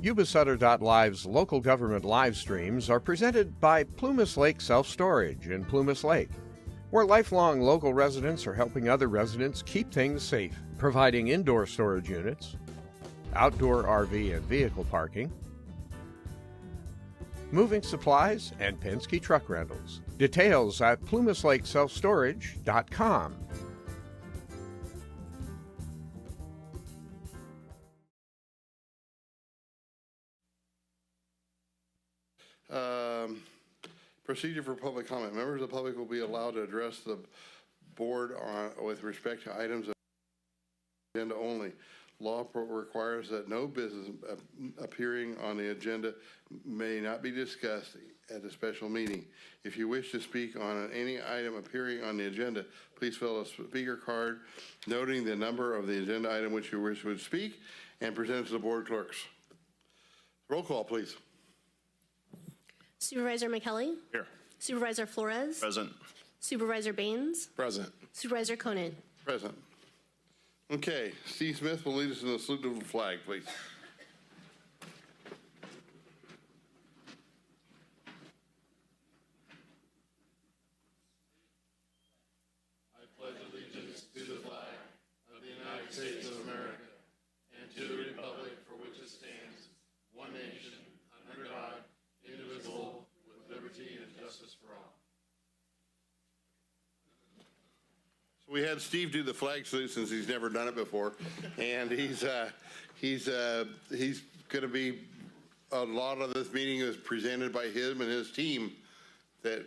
Yuba-Sutter.live's local government live streams are presented by Plumas Lake Self-Storage in Plumas Lake, where lifelong local residents are helping other residents keep things safe, providing indoor storage units, outdoor RV and vehicle parking, moving supplies, and Penske truck rentals. Details at plumaslakeselfstorage.com. Procedure for public comment. Members of the public will be allowed to address the board with respect to items of agenda only. Law requires that no business appearing on the agenda may not be discussed at a special meeting. If you wish to speak on any item appearing on the agenda, please fill a speaker card noting the number of the agenda item which you wish to speak and present it to the board clerks. Roll call, please. Supervisor McKelly? Here. Supervisor Flores? Present. Supervisor Baines? Present. Supervisor Koenig? Present. Okay, Steve Smith will lead us in the salute of the flag, please. I pledge allegiance to the flag of the United States of America and to the republic for which it stands, one nation, under God, indivisible, with liberty and justice for all. So we had Steve do the flag salute since he's never done it before, and he's going to be, a lot of this meeting is presented by him and his team that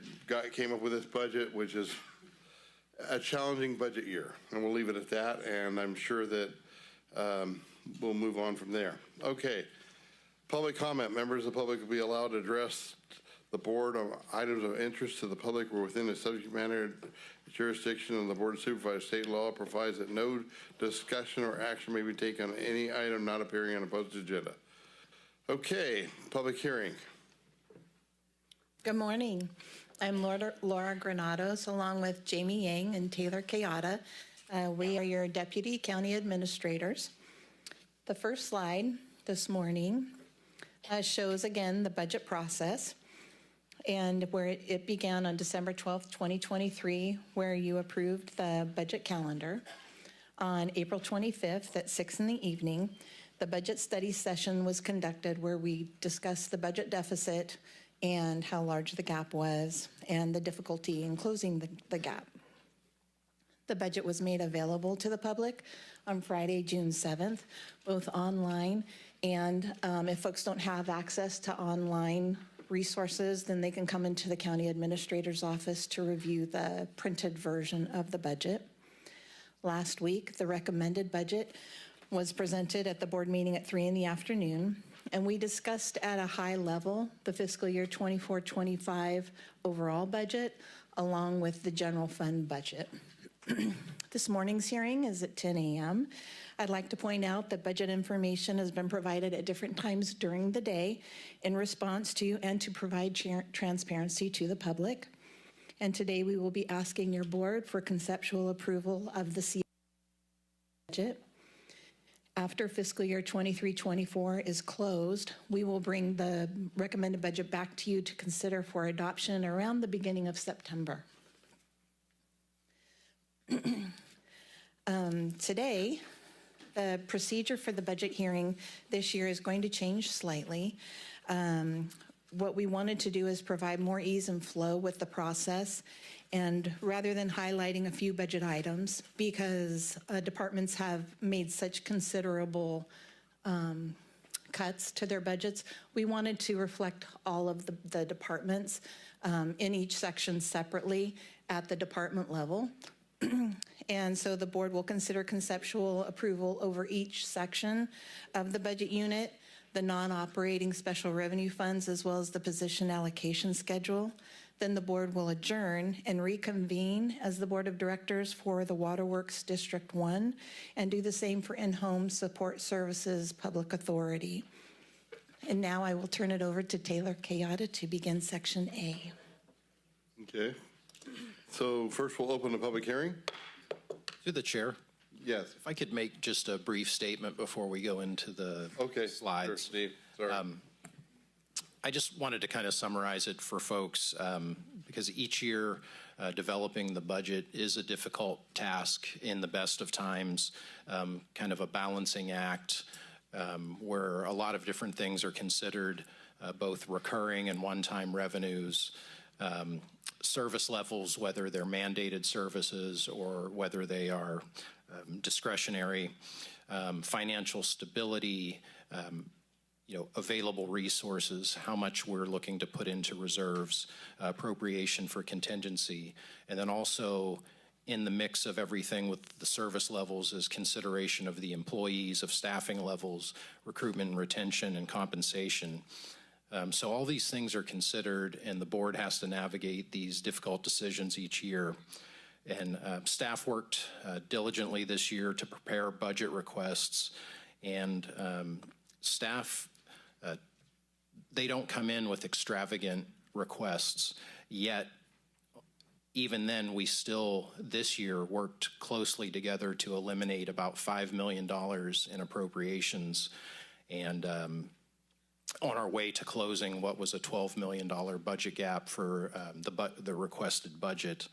came up with this budget, which is a challenging budget year, and we'll leave it at that, and I'm sure that we'll move on from there. Okay. Public comment. Members of the public will be allowed to address the board on items of interest to the public or within the subject matter jurisdiction of the Board of Supervisors. State law provides that no discussion or action may be taken on any item not appearing on a posted agenda. Okay, public hearing. Good morning. I'm Laura Granados, along with Jamie Yang and Taylor Kayada. We are your deputy county administrators. The first slide this morning shows again the budget process and where it began on December 12th, 2023, where you approved the budget calendar. On April 25th at 6 in the evening, the budget study session was conducted where we discussed the budget deficit and how large the gap was and the difficulty in closing the gap. The budget was made available to the public on Friday, June 7th, both online and if folks don't have access to online resources, then they can come into the county administrator's office to review the printed version of the budget. Last week, the recommended budget was presented at the board meeting at 3 in the afternoon, and we discussed at a high level the fiscal year 24-25 overall budget along with the general fund budget. This morning's hearing is at 10 a.m. I'd like to point out that budget information has been provided at different times during the day in response to and to provide transparency to the public. And today we will be asking your board for conceptual approval of the budget. After fiscal year 23-24 is closed, we will bring the recommended budget back to you to consider for adoption around the beginning of September. Today, the procedure for the budget hearing this year is going to change slightly. What we wanted to do is provide more ease and flow with the process, and rather than highlighting a few budget items, because departments have made such considerable cuts to their budgets, we wanted to reflect all of the departments in each section separately at the department level. And so the board will consider conceptual approval over each section of the budget unit, the non-operating special revenue funds, as well as the position allocation schedule. Then the board will adjourn and reconvene as the board of directors for the Waterworks District 1 and do the same for in-home support services public authority. And now I will turn it over to Taylor Kayada to begin section A. Okay. So first we'll open the public hearing. To the chair. Yes. If I could make just a brief statement before we go into the Okay. Sure, slides. Steve. Sorry. I just wanted to kind of summarize it for folks because each year developing the budget is a difficult task in the best of times, kind of a balancing act where a lot of different things are considered, both recurring and one-time revenues, service levels, whether they're mandated services or whether they are discretionary, financial stability, available resources, how much we're looking to put into reserves, appropriation for contingency, and then also in the mix of everything with the service levels is consideration of the employees, of staffing levels, recruitment and retention, and compensation. So all these things are considered, and the board has to navigate these difficult decisions each year. And staff worked diligently this year to prepare budget requests, and staff, they don't come in with extravagant requests, yet even then we still this year worked closely together to eliminate about $5 million in appropriations, and on our way to closing what was a $12 million budget gap for the requested budget.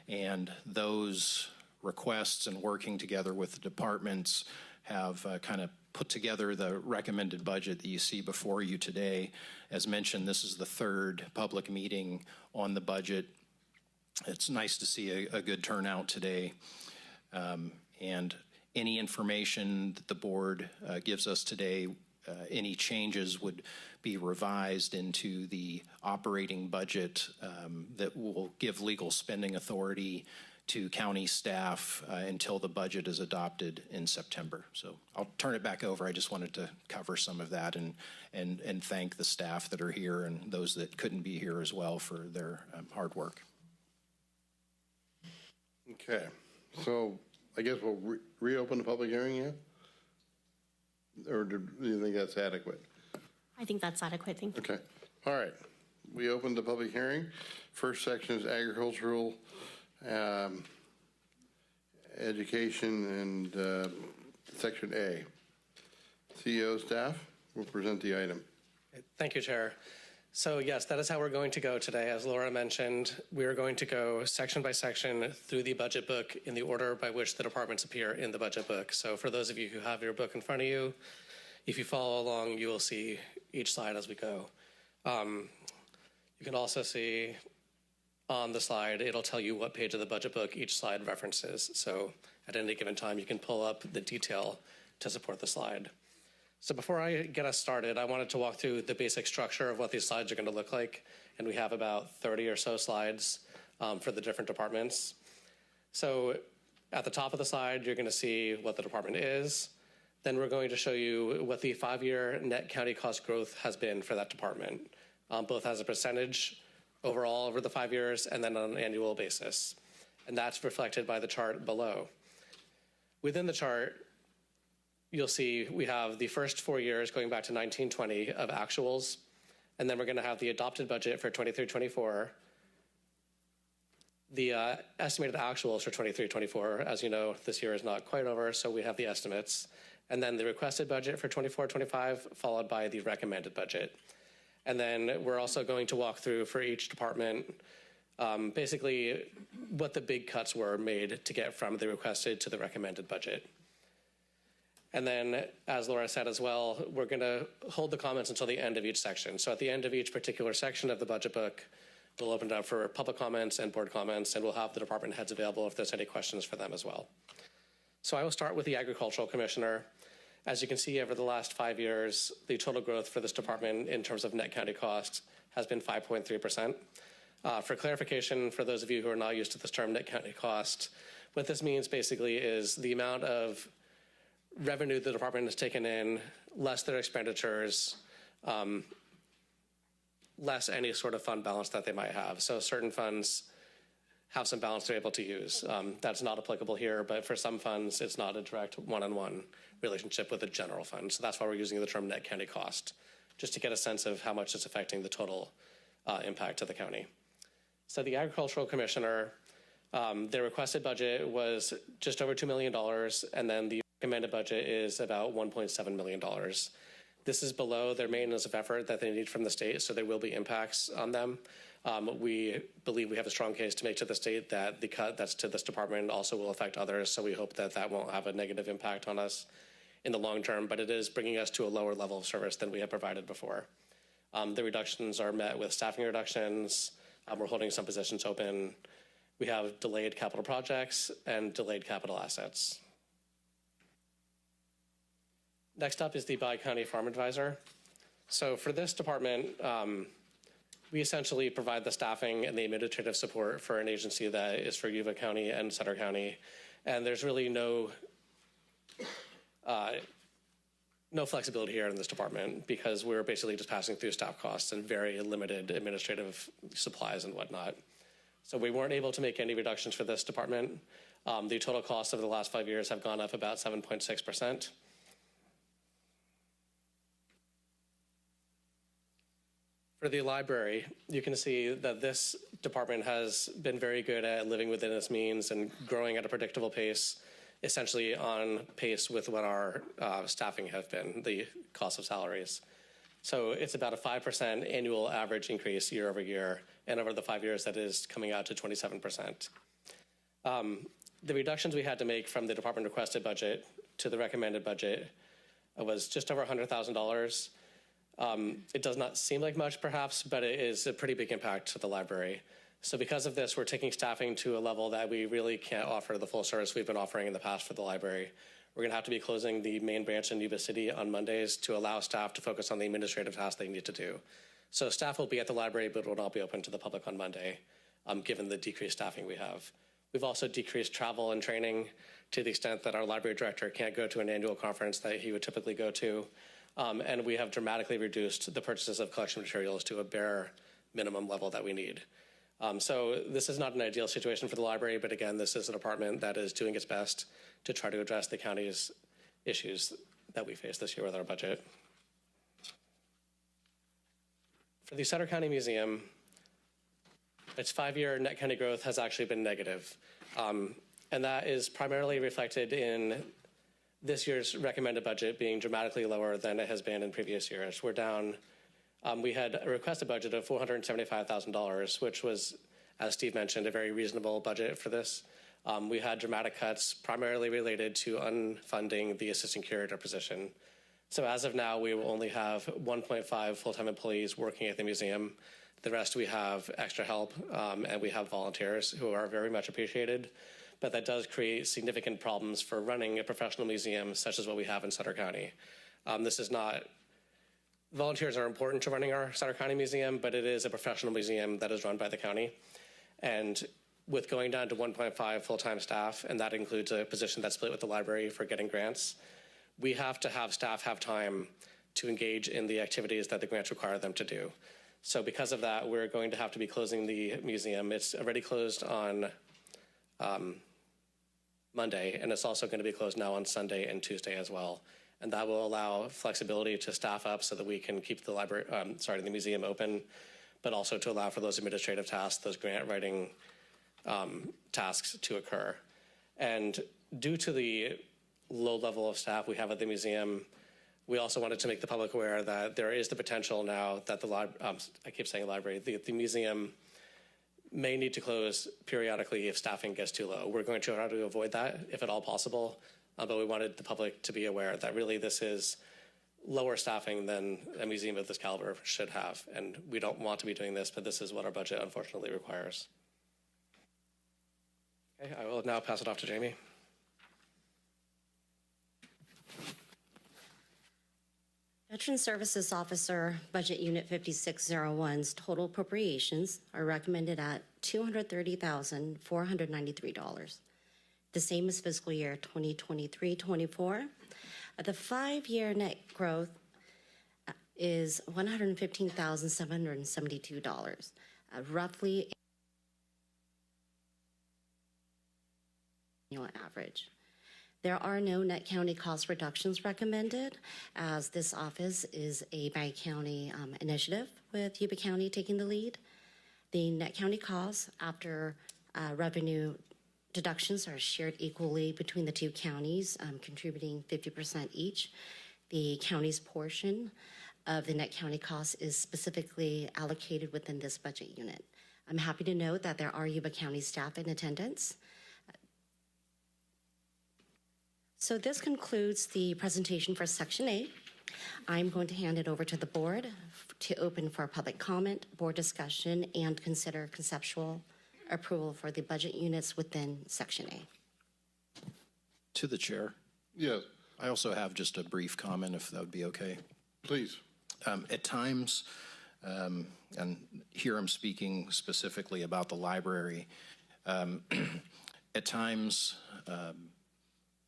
And those requests and working together with the departments have kind of put together the recommended budget that you see before you today. As mentioned, this is the third public meeting on the budget. It's nice to see a good turnout today. And any information that the board gives us today, any changes would be revised into the operating budget that will give legal spending authority to county staff until the budget is adopted in September. So I'll turn it back over. I just wanted to cover some of that and thank the staff that are here and those that couldn't be here as well for their hard work. Okay, so I guess we'll reopen the public hearing yet? Or do you think that's adequate? I think that's adequate. Thank you. Okay, all right. We opened the public hearing. First section is agricultural, education, and section A. CEO staff will present the item. Thank you, Chair. So yes, that is how we're going to go today. As Laura mentioned, we are going to go section by section through the budget book in the order by which the departments appear in the budget book. So for those of you who have your book in front of you, if you follow along, you will see each slide as we go. You can also see on the slide, it'll tell you what page of the budget book each slide references. So at any given time, you can pull up the detail to support the slide. So before I get us started, I wanted to walk through the basic structure of what these slides are going to look like. And we have about 30 or so slides for the different departments. So at the top of the slide, you're going to see what the department is. Then we're going to show you what the 5-year net county cost growth has been for that department, both as a percentage overall over the 5 years and then on an annual basis. And that's reflected by the chart below. Within the chart, you'll see we have the first 4 years going back to 1920 of actuals, and then we're going to have the adopted budget for 23-24, the estimated actuals for 23-24. As you know, this year is not quite over, so we have the estimates, and then the requested budget for 24-25, followed by the recommended budget. And then we're also going to walk through for each department basically what the big cuts were made to get from the requested to the recommended budget. And then, as Laura said as well, we're going to hold the comments until the end of each section. So at the end of each particular section of the budget book, we'll open it up for public comments and board comments, and we'll have the department heads available if there's any questions for them as well. So I will start with the Agricultural Commissioner. As you can see, over the last 5 years, the total growth for this department in terms of net county costs has been 5.3%. For clarification, for those of you who are not used to this term, net county cost, what this means basically is the amount of revenue the department has taken in, less their expenditures, less any sort of fund balance that they might have. So certain funds have some balance they're able to use. That's not applicable here, but for some funds, it's not a direct one-on-one relationship with a general fund. So that's why we're using the term net county cost, just to get a sense of how much it's affecting the total impact to the county. So the Agricultural Commissioner, Their requested budget was just over $2 million, and then the recommended budget is about $1.7 million. This is below their maintenance of effort that they need from the state, so there will be impacts on them. We believe we have a strong case to make to the state that the cut that's to this department also will affect others, so we hope that that won't have a negative impact on us in the long term, but it is bringing us to a lower level of service than we have provided before. The reductions are met with staffing reductions. We're holding some positions open. We have delayed capital projects and delayed capital assets. Next up is the Bi-County Farm Advisor. So for this department, we essentially provide the staffing and the administrative support for an agency that is for Yuba County and Sutter County. And there's really no flexibility here in this department because we're basically just passing through staff costs and very limited administrative supplies and whatnot. So we weren't able to make any reductions for this department. The total costs over the last 5 years have gone up about 7.6%. For the library, you can see that this department has been very good at living within its means and growing at a predictable pace, essentially on pace with what our staffing have been, the cost of salaries. So it's about a 5% annual average increase year over year, and over the 5 years that is coming out to 27%. The reductions we had to make from the department requested budget to the recommended budget was just over $100,000. It does not seem like much, perhaps, but it is a pretty big impact to the library. So because of this, we're taking staffing to a level that we really can't offer the full service we've been offering in the past for the library. We're going to have to be closing the main branch in Yuba City on Mondays to allow staff to focus on the administrative tasks they need to do. So staff will be at the library, but will not be open to the public on Monday, given the decreased staffing we have. We've also decreased travel and training to the extent that our library director can't go to an annual conference that he would typically go to. And we have dramatically reduced the purchases of collection materials to a bare minimum level that we need. So this is not an ideal situation for the library, but again, this is a department that is doing its best to try to address the county's issues that we face this year with our budget. For the Sutter County Museum, its 5-year net county growth has actually been negative. And that is primarily reflected in this year's recommended budget being dramatically lower than it has been in previous years. We're down, we had a requested budget of $475,000, which was, as Steve mentioned, a very reasonable budget for this. We had dramatic cuts primarily related to unfunding the assistant curator position. So as of now, we will only have 1.5 full-time employees working at the museum. The rest we have extra help, and we have volunteers who are very much appreciated. But that does create significant problems for running a professional museum such as what we have in Sutter County. Volunteers are important to running our Sutter County Museum, but it is a professional museum that is run by the county. And with going down to 1.5 full-time staff, and that includes a position that's split with the library for getting grants, we have to have staff have time to engage in the activities that the grants require them to do. So because of that, we're going to have to be closing the museum. It's already closed on Monday, and it's also going to be closed now on Sunday and Tuesday as well. And that will allow flexibility to staff up so that we can keep the museum open, but also to allow for those administrative tasks, those grant writing tasks to occur. And due to the low level of staff we have at the museum, we also wanted to make the public aware that there is the potential now that the museum may need to close periodically if staffing gets too low. We're going to try to avoid that if at all possible, but we wanted the public to be aware that really this is lower staffing than a museum of this caliber should have, and we don't want to be doing this, but this is what our budget unfortunately requires. Okay, I will now pass it off to Jamie. Veteran Services Officer Budget Unit 5601's total appropriations are recommended at $230,493, the same as fiscal year 2023-24. The 5-year net growth is $115,772, roughly annual average. There are no net county cost reductions recommended, as this office is a bi-county initiative with Yuba County taking the lead. The net county costs after Revenue deductions are shared equally between the two counties, contributing 50% each. The county's portion of the net county cost is specifically allocated within this budget unit. I'm happy to note that there are Yuba County staff in attendance. So this concludes the presentation for Section A. I'm going to hand it over to the board to open for public comment, board discussion, and consider conceptual approval for the budget units within Section A. To the chair. Yes, I also have just a brief comment, if that would be okay. please. At times, and here I'm speaking specifically about the library, at times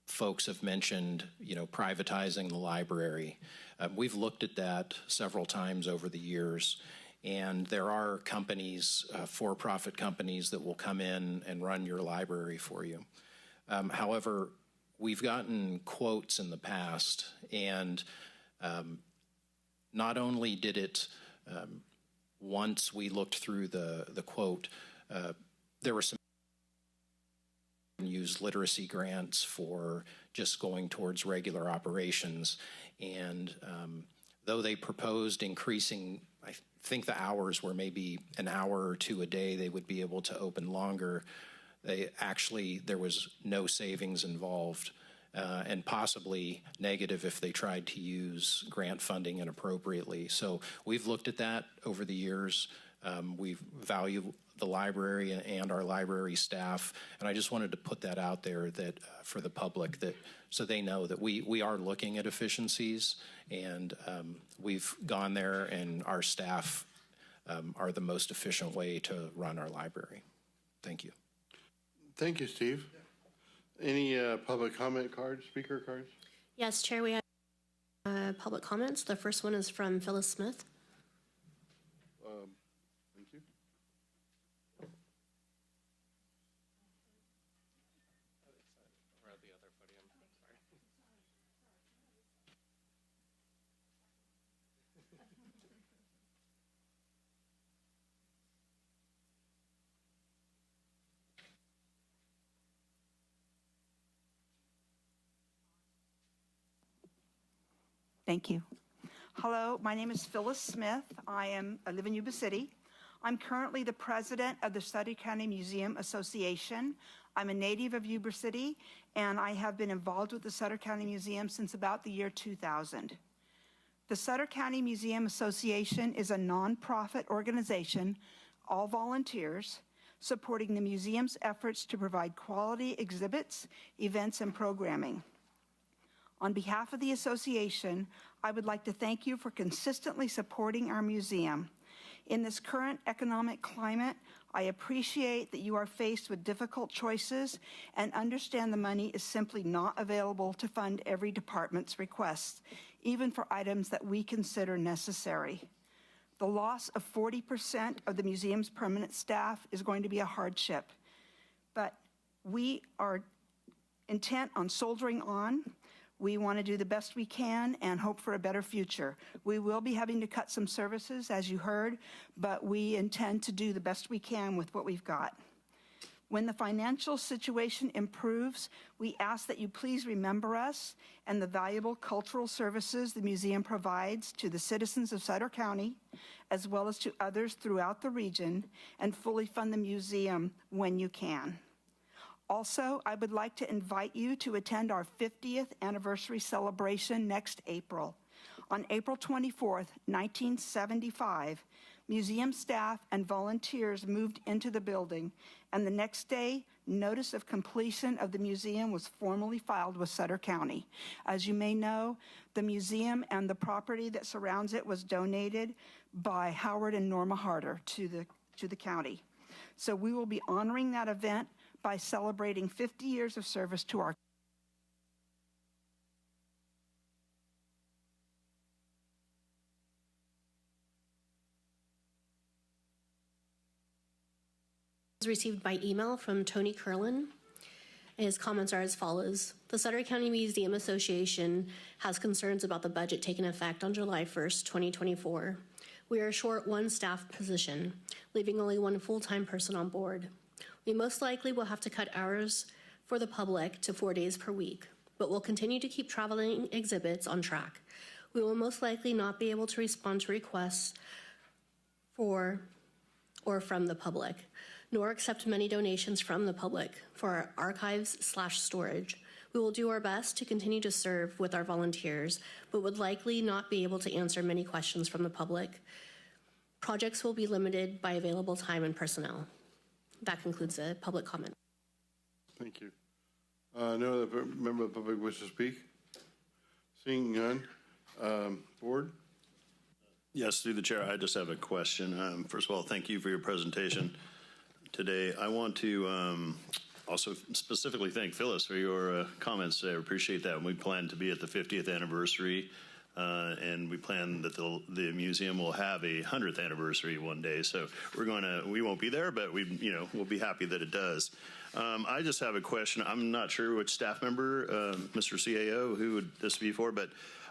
folks have mentioned, privatizing the library. We've looked at that several times over the years, and there are companies, for-profit companies, that will come in and run your library for you. However, we've gotten quotes in the past, and not only did it, once we looked through the quote, there were some use literacy grants for just going towards regular operations. And though they proposed increasing, I think the hours were maybe an hour or two a day, they would be able to open longer. There was no savings involved, and possibly negative if they tried to use grant funding inappropriately. So we've looked at that over the years. We value the library and our library staff, and I just wanted to put that out there that for the public, that so they know that we are looking at efficiencies, and we've gone there, and our staff are the most efficient way to run our library. Thank you. Thank you, Steve. Any public comment cards, speaker cards? Yes, Chair, we have public comments. The first one is from Phyllis Smith. Thank you. We're at the other podium. Sorry. Thank you. Hello, my name is Phyllis Smith. I live in Yuba City. I'm currently the president of the Sutter County Museum Association. I'm a native of Yuba City, and I have been involved with the Sutter County Museum since about the year 2000. The Sutter County Museum Association is a nonprofit organization, all volunteers, supporting the museum's efforts to provide quality exhibits, events, and programming. On behalf of the association, I would like to thank you for consistently supporting our museum. In this current economic climate, I appreciate that you are faced with difficult choices and understand the money is simply not available to fund every department's requests, even for items that we consider necessary. The loss of 40% of the museum's permanent staff is going to be a hardship, but we are intent on soldiering on. We want to do the best we can and hope for a better future. We will be having to cut some services, as you heard, but we intend to do the best we can with what we've got. When the financial situation improves, we ask that you please remember us and the valuable cultural services the museum provides to the citizens of Sutter County, as well as to others throughout the region, and fully fund the museum when you can. Also, I would like to invite you to attend our 50th anniversary celebration next April. On April 24th, 1975, museum staff and volunteers moved into the building, and the next day, notice of completion of the museum was formally filed with Sutter County. As you may know, the museum and the property that surrounds it was donated by Howard and Norma Harder to the county. So we will be honoring that event by celebrating 50 years of service to our Received by email from Tony Curlin. His comments are as follows. The Sutter County Museum Association has concerns about the budget taking effect on July 1st, 2024. We are short one staff position, leaving only one full-time person on board. We most likely will have to cut hours for the public to 4 days per week, but we'll continue to keep traveling exhibits on track. We will most likely not be able to respond to requests for or from the public, nor accept many donations from the public for our archives/storage. We will do our best to continue to serve with our volunteers, but would likely not be able to answer many questions from the public. Projects will be limited by available time and personnel. That concludes the public comment. Thank you. No other member of the public wishes to speak? Seeing none. Board? Yes, through the chair, I just have a question. First of all, thank you for your presentation today. I want to also specifically thank Phyllis for your comments today. I appreciate that. We plan to be at the 50th anniversary, and we plan that the museum will have a 100th anniversary one day. So we won't be there, but we'll be happy that it does. I just have a question. I'm not sure which staff member, Mr. CAO, who would this be for, but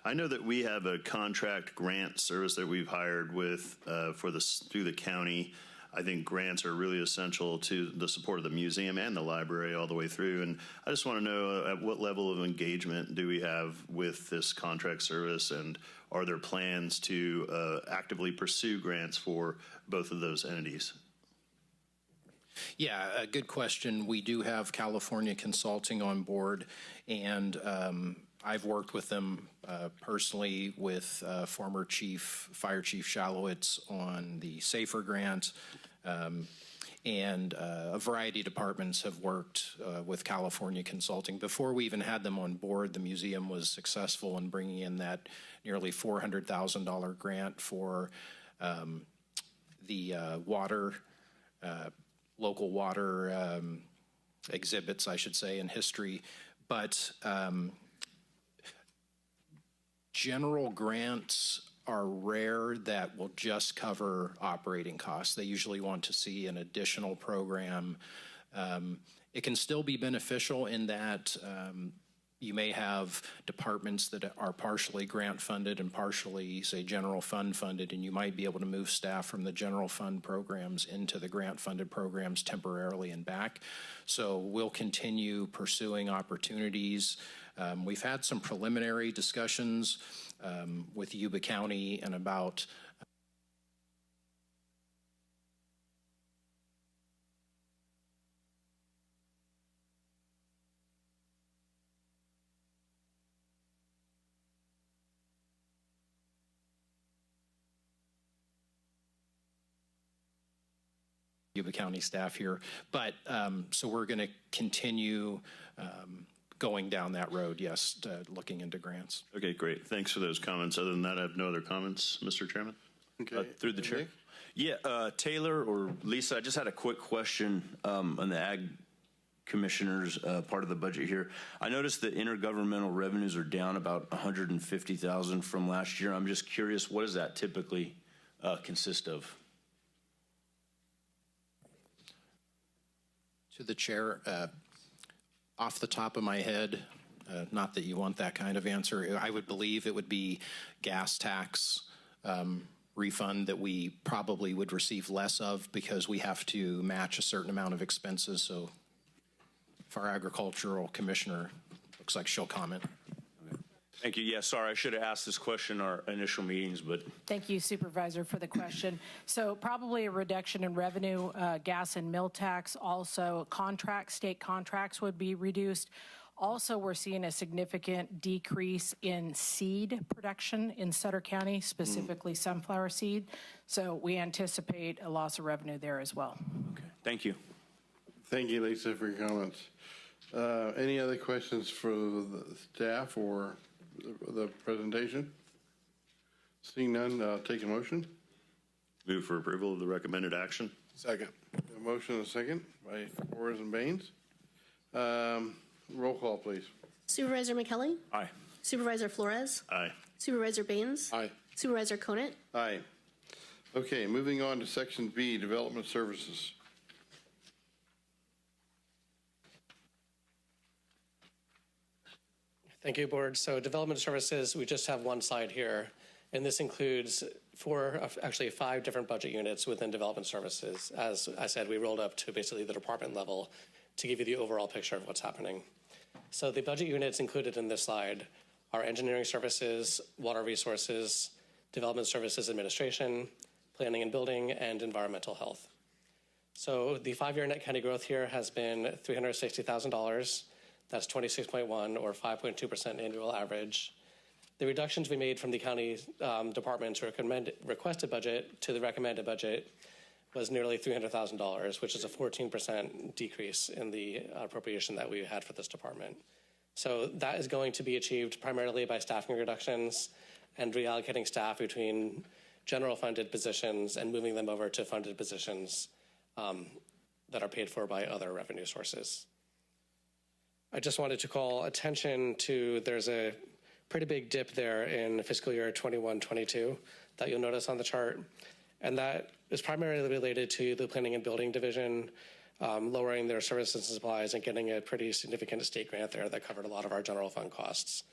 I know that we have a contract grant service that we've hired with through the county. I think grants are really essential to the support of the museum and the library all the way through. And I just want to know at what level of engagement do we have with this contract service, and are there plans to actively pursue grants for both of those entities? Yeah, a good question. We do have California Consulting on board, and I've worked with them personally with former Fire Chief Shalowitz on the SAFER grant, and a variety of departments have worked with California Consulting. Before we even had them on board, the museum was successful in bringing in that nearly $400,000 grant for the local water exhibits, I should say, in history. But general grants are rare that will just cover operating costs. They usually want to see an additional program. It can still be beneficial in that you may have departments that are partially grant funded and partially, say, general fund funded, and you might be able to move staff from the general fund programs into the grant funded programs temporarily and back. So we'll continue pursuing opportunities. We've had some preliminary discussions with Yuba County and about Yuba County staff here. But so we're going to continue going down that road, yes, looking into grants. Okay, great. Thanks for those comments. Other than that, I have no other comments, Mr. Chairman. Okay. Through the chair. Nick? Yeah, Taylor or Lisa, I just had a quick question on the Ag Commissioner's part of the budget here. I noticed that intergovernmental revenues are down about $150,000 from last year. I'm just curious, what does that typically consist of? To the chair, off the top of my head, not that you want that kind of answer, I would believe it would be gas tax refund that we probably would receive less of because we have to match a certain amount of expenses. So if our agricultural commissioner, looks like she'll comment. Thank you. Yeah, sorry, I should have asked this question in our initial meetings, but. Thank you, Supervisor, for the question. So probably a reduction in revenue, gas and mill tax, also state contracts would be reduced. Also, we're seeing a significant decrease in seed production in Sutter County, specifically sunflower seed. So we anticipate a loss of revenue there as well. Okay, thank you. Thank you, Lisa, for your comments. Any other questions for the staff or the presentation? Seeing none, I'll take a motion. Move for approval of the recommended action. Second. A motion and a second by Flores and Baines. Roll call, please. Supervisor McKelly? Aye. Supervisor Flores? Aye. Supervisor Baines? Aye. Supervisor Conant? Aye. Okay, moving on to Section B, Development Services. Thank you, Board. So development services, we just have one slide here, and this includes actually 5 different budget units within development services. As I said, we rolled up to basically the department level to give you the overall picture of what's happening. So the budget units included in this slide are engineering services, water resources, development services administration, planning and building, and environmental health. So the 5-year net county growth here has been $360,000. That's 26.1 or 5.2% annual average. The reductions we made from the county department's requested budget to the recommended budget was nearly $300,000, which is a 14% decrease in the appropriation that we had for this department. So that is going to be achieved primarily by staffing reductions and reallocating staff between general funded positions and moving them over to funded positions that are paid for by other revenue sources. I just wanted to call attention to, there's a pretty big dip there in fiscal year 21-22 that you'll notice on the chart. And that is primarily related to the planning and building division lowering their services and supplies and getting a pretty significant state grant there that covered a lot of our general fund costs.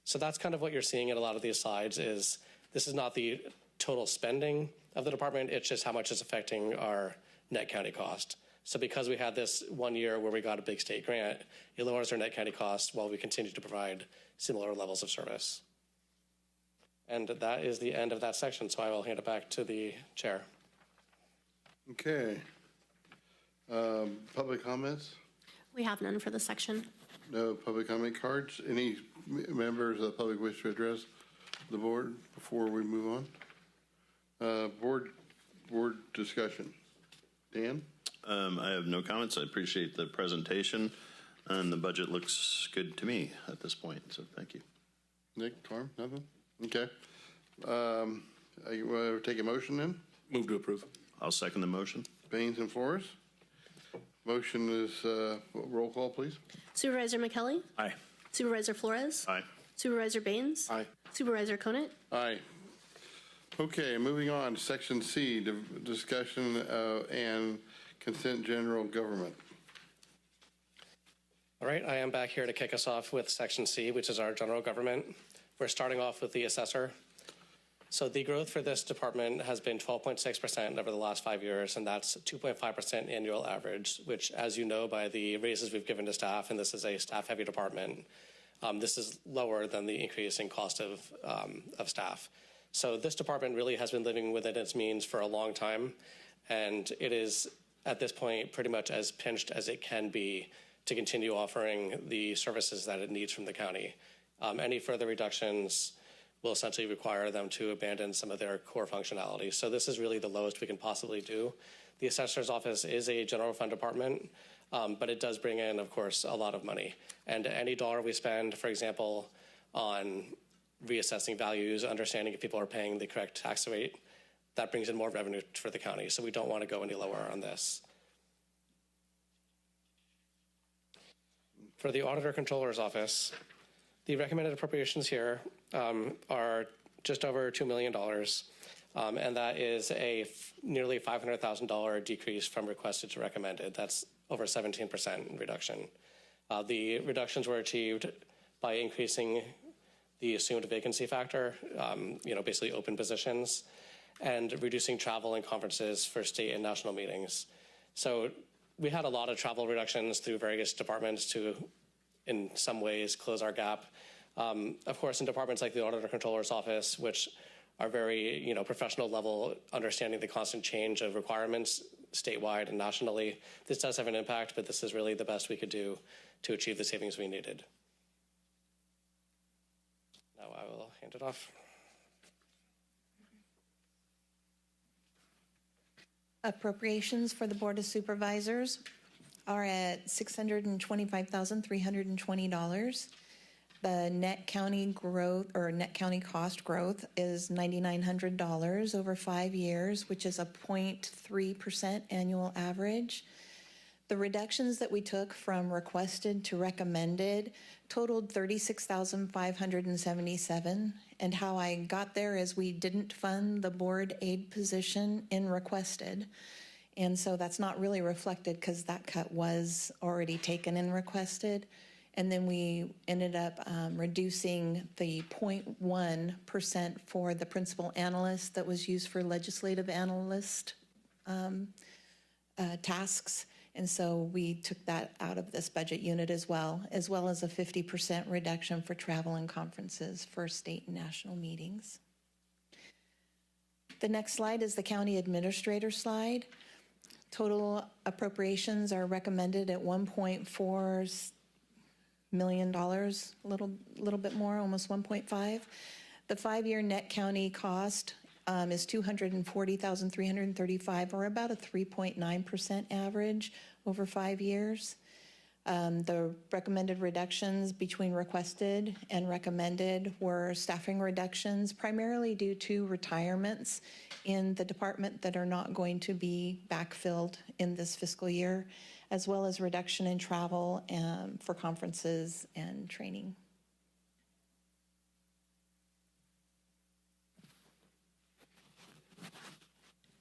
So that's kind of what you're seeing in a lot of these slides is this is not the total spending of the department, it's just how much it's affecting our net county cost. So because we had this 1 year where we got a big state grant, it lowers our net county costs while we continue to provide similar levels of service. And that is the end of that section, so I will hand it back to the chair. Okay. Public comments? We have none for this section. No public comment cards? Any members of the public wish to address the board before we move on? Board discussion. Dan? I have no comments. I appreciate the presentation, and the budget looks good to me at this point, so thank you. Nick, Torm, nothing? Okay. You want to take a motion then? Move to approve. I'll second the motion. Baines and Flores? Motion is, roll call, please. Supervisor McKelly? Aye. Supervisor Flores? Aye. Supervisor Baines? Aye. Supervisor Conant? Aye. Okay, moving on, section C, discussion and consent general government. All right, I am back here to kick us off with section C, which is our general government. We're starting off with the assessor. So the growth for this department has been 12.6% over the last 5 years, and that's 2.5% annual average, which, as you know, by the raises we've given to staff, and this is a staff-heavy department, this is lower than the increase in cost of staff. So this department really has been living within its means for a long time, and it is, at this point, pretty much as pinched as it can be to continue offering the services that it needs from the county. Any further reductions will essentially require them to abandon some of their core functionality. So this is really the lowest we can possibly do. The assessor's office is a general fund department, but it does bring in, of course, a lot of money. And any dollar we spend, for example, on reassessing values, understanding if people are paying the correct tax rate, that brings in more revenue for the county. So we don't want to go any lower on this. For the auditor controller's office, the recommended appropriations here are just over $2 million, and that is a nearly $500,000 decrease from requested to recommended. That's over 17% reduction. The reductions were achieved by increasing the assumed vacancy factor, basically open positions, and reducing travel and conferences for state and national meetings. So we had a lot of travel reductions through various departments to, in some ways, close our gap. Of course, in departments like the Auditor Controller's Office, which are very, professional level, understanding the constant change of requirements statewide and nationally, this does have an impact, but this is really the best we could do to achieve the savings we needed. Now I will hand it off. Appropriations for the Board of Supervisors are at $625,320. The net county growth or net county cost growth is $9,900 over 5 years, which is a 0.3% annual average. The reductions that we took from requested to recommended totaled $36,577. And how I got there is we didn't fund the board aide position in requested. And so that's not really reflected because that cut was already taken in requested. And then we ended up reducing the 0.1% for the principal analyst that was used for legislative analyst tasks. And so we took that out of this budget unit as well as a 50% reduction for travel and conferences for state and national meetings. The next slide is the county administrator slide. Total appropriations are recommended at $1.4 million, a little bit more, almost 1.5. The 5-year net county cost is $240,335, or about a 3.9% average over 5 years. The recommended reductions between requested and recommended were staffing reductions, primarily due to retirements in the department that are not going to be backfilled in this fiscal year, as well as reduction in travel for conferences and training.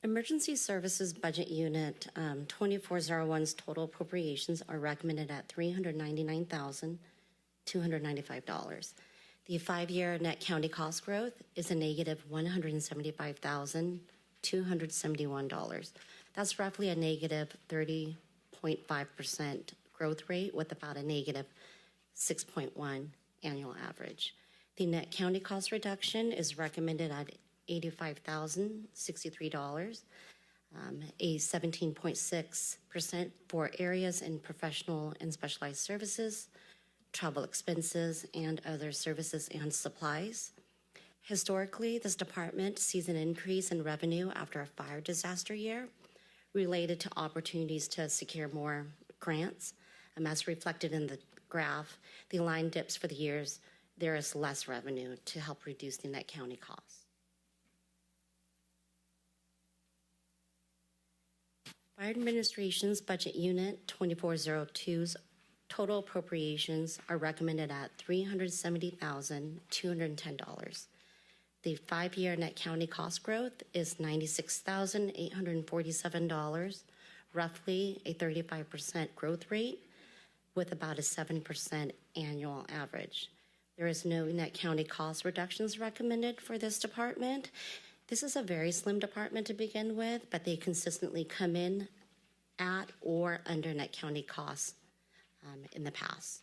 Emergency Services Budget Unit 2401's total appropriations are recommended at $399,295. The 5-year net county cost growth is a negative $175,271. That's roughly a negative 30.5% growth rate with about a negative 6.1 annual average. The net county cost reduction is recommended at $85,063, a 17.6% for areas in professional and specialized services, travel expenses, and other services and supplies. Historically, this department sees an increase in revenue after a fire disaster year related to opportunities to secure more grants. As reflected in the graph, the line dips for the years. There is less revenue to help reduce the net county costs. Fire Administration's Budget Unit 2402's total appropriations are recommended at $370,210. The 5-year net county cost growth is $96,847, roughly a 35% growth rate with about a 7% annual average. There is no net county cost reductions recommended for this department. This is a very slim department to begin with, but they consistently come in at or under net county costs in the past.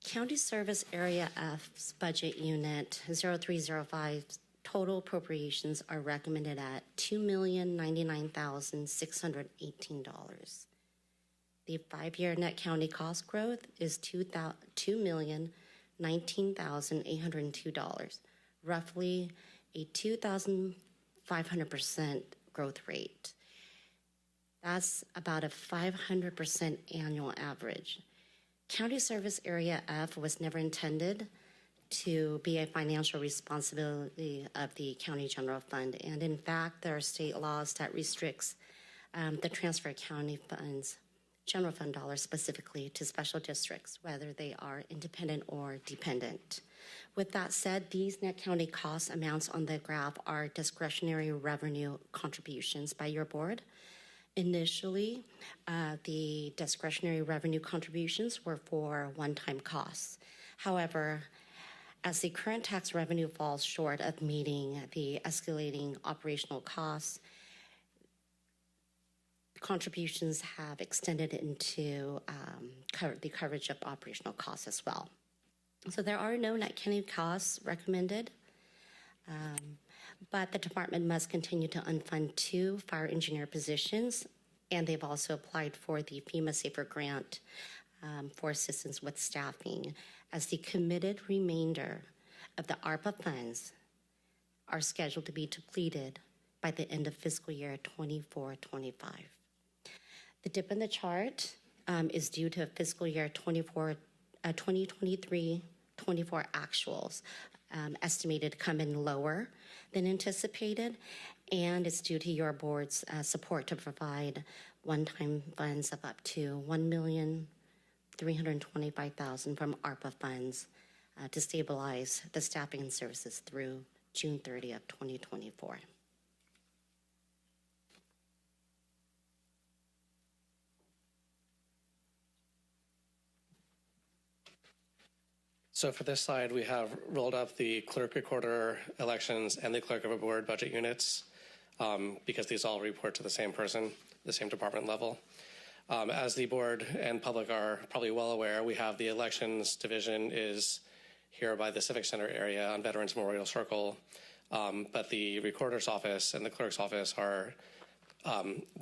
County Service Area F's Budget Unit 0305's total appropriations are recommended at $2,099,618. The 5-year net county cost growth is $2,019,802, roughly a 2,500% growth rate. That's about a 500% annual average. County Service Area F was never intended to be a financial responsibility of the county general fund, and in fact, there are state laws that restricts the transfer of county funds, general fund dollars specifically, to special districts, whether they are independent or dependent. With that said, these net county cost amounts on the graph are discretionary revenue contributions by your board. Initially, the discretionary revenue contributions were for one-time costs. However, as the current tax revenue falls short of meeting the escalating operational costs, contributions have extended into the coverage of operational costs as well. So there are no net county costs recommended, but the department must continue to unfund 2 fire engineer positions, and they've also applied for the FEMA Safer Grant for assistance with staffing, as the committed remainder of the ARPA funds are scheduled to be depleted by the end of fiscal year 24-25. The dip in the chart is due to fiscal year 2023-24 actuals estimated to come in lower than anticipated, and it's due to your board's support to provide one-time funds of up to $1,325,000 from ARPA funds to stabilize the staffing and services through June 30th, 2024. So for this slide, we have rolled up the clerk recorder elections and the clerk of a board budget units because these all report to the same person, the same department level. As the board and public are probably well aware, we have the elections division is here by the Civic Center area on Veterans Memorial Circle, but the recorder's office and the clerk's office are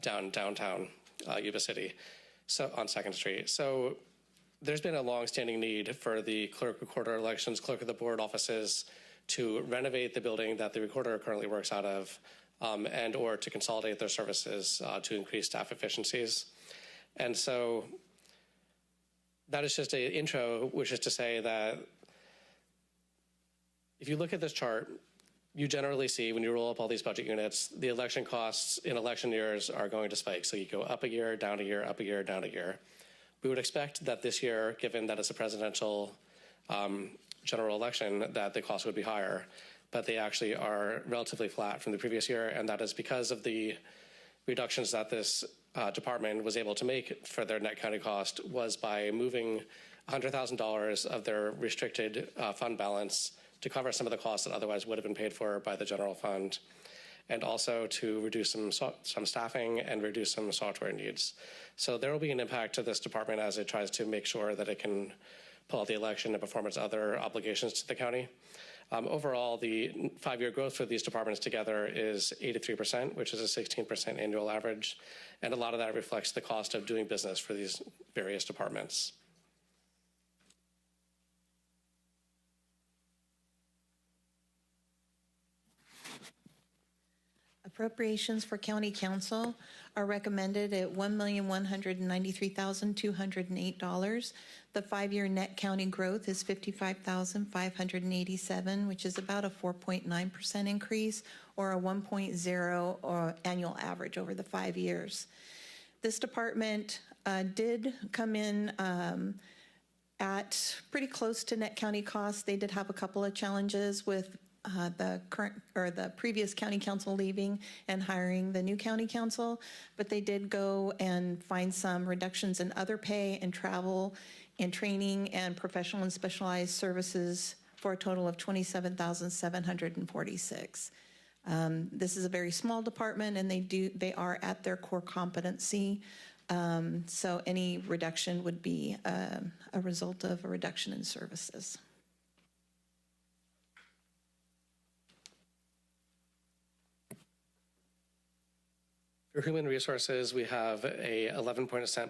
downtown Yuba City, so on 2nd Street. So there's been a long-standing need for the clerk, recorder, elections, clerk of the board offices to renovate the building that the recorder currently works out of, and or to consolidate their services to increase staff efficiencies. And so that is just an intro, which is to say that if you look at this chart, you generally see when you roll up all these budget units, the election costs in election years are going to spike. So you go up a year, down a year, up a year, down a year. We would expect that this year, given that it's a presidential general election, that the cost would be higher, but they actually are relatively flat from the previous year, and that is because of the reductions that this department was able to make for their net county cost was by moving $100,000 of their restricted fund balance to cover some of the costs that otherwise would have been paid for by the general fund, and also to reduce some staffing and reduce some software needs. So there will be an impact to this department as it tries to make sure that it can pull out the election and perform its other obligations to the county. Overall, the 5-year growth for these departments together is 83%, which is a 16% annual average, and a lot of that reflects the cost of doing business for these various departments. Appropriations for county council are recommended at $1,193,208. The 5-year net county growth is $55,587, which is about a 4.9% increase or a 1.0 annual average over the 5 years. This department did come in at pretty close to net county costs. They did have a couple of challenges with the current or the previous county council leaving and hiring the new county council, but they did go and find some reductions in other pay and travel and training and professional and specialized services for a total of $27,746. This is a very small department, and they are at their core competency. So any reduction would be a result of a reduction in services. For human resources, we have a 11%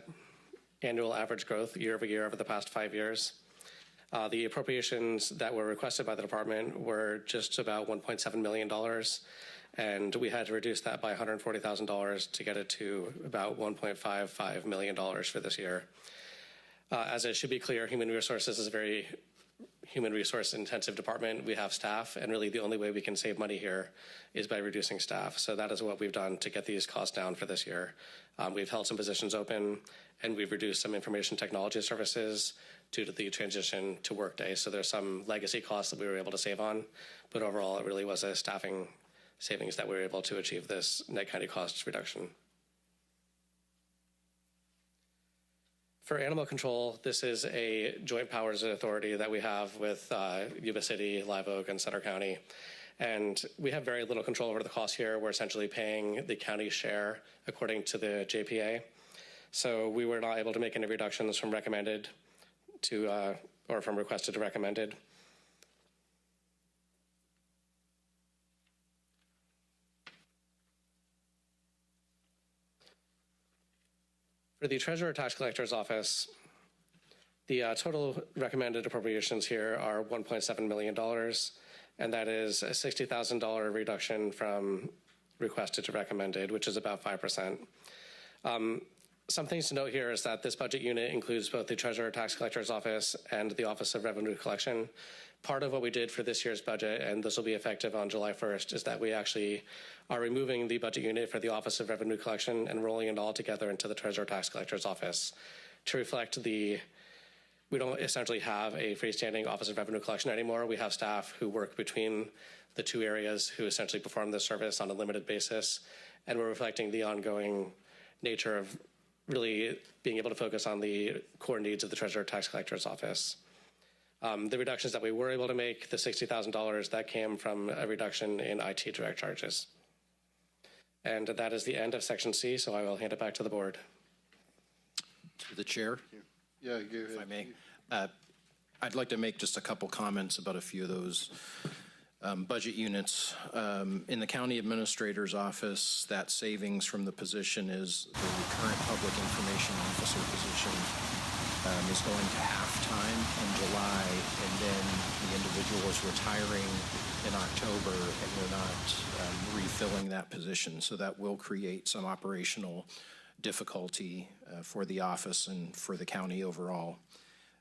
annual average growth year over year over the past 5 years. The appropriations that were requested by the department were just about $1.7 million, and we had to reduce that by $140,000 to get it to about $1.55 million for this year. As it should be clear, human resources is a very human resource intensive department. We have staff, and really the only way we can save money here is by reducing staff. So that is what we've done to get these costs down for this year. We've held some positions open, and we've reduced some information technology services due to the transition to Workday. So there's some legacy costs that we were able to save on, but overall it really was a staffing savings that we were able to achieve this net county costs reduction. For animal control, this is a joint powers authority that we have with Yuba City, Live Oak, and Sutter County. And we have very little control over the costs here. We're essentially paying the county share according to the JPA. So we were not able to make any reductions from recommended to, or from requested to recommended. For the Treasurer Tax Collector's Office, the total recommended appropriations here are $1.7 million, and that is a $60,000 reduction from requested to recommended, which is about 5%. Some things to note here is that this budget unit includes both the Treasurer Tax Collector's Office and the Office of Revenue Collection. Part of what we did for this year's budget, and this will be effective on July 1st, is that we actually are removing the budget unit for the Office of Revenue Collection and rolling it all together into the Treasurer Tax Collector's Office to reflect we don't essentially have a freestanding Office of Revenue Collection anymore. We have staff who work between the two areas who essentially perform this service on a limited basis, and we're reflecting the ongoing nature of really being able to focus on the core needs of the Treasurer Tax Collector's Office. The reductions that we were able to make, the $60,000, that came from a reduction in IT direct charges. And that is the end of Section C, so I will hand it back to the board. To the chair, Yeah, go ahead. if I may. I'd like to make just a couple comments about a few of those budget units. In the county administrator's office, that savings from the position is the current public information officer position is going to half-time in July, and then the individual is retiring in October, and we're not refilling that position. So that will create some operational difficulty for the office and for the county overall.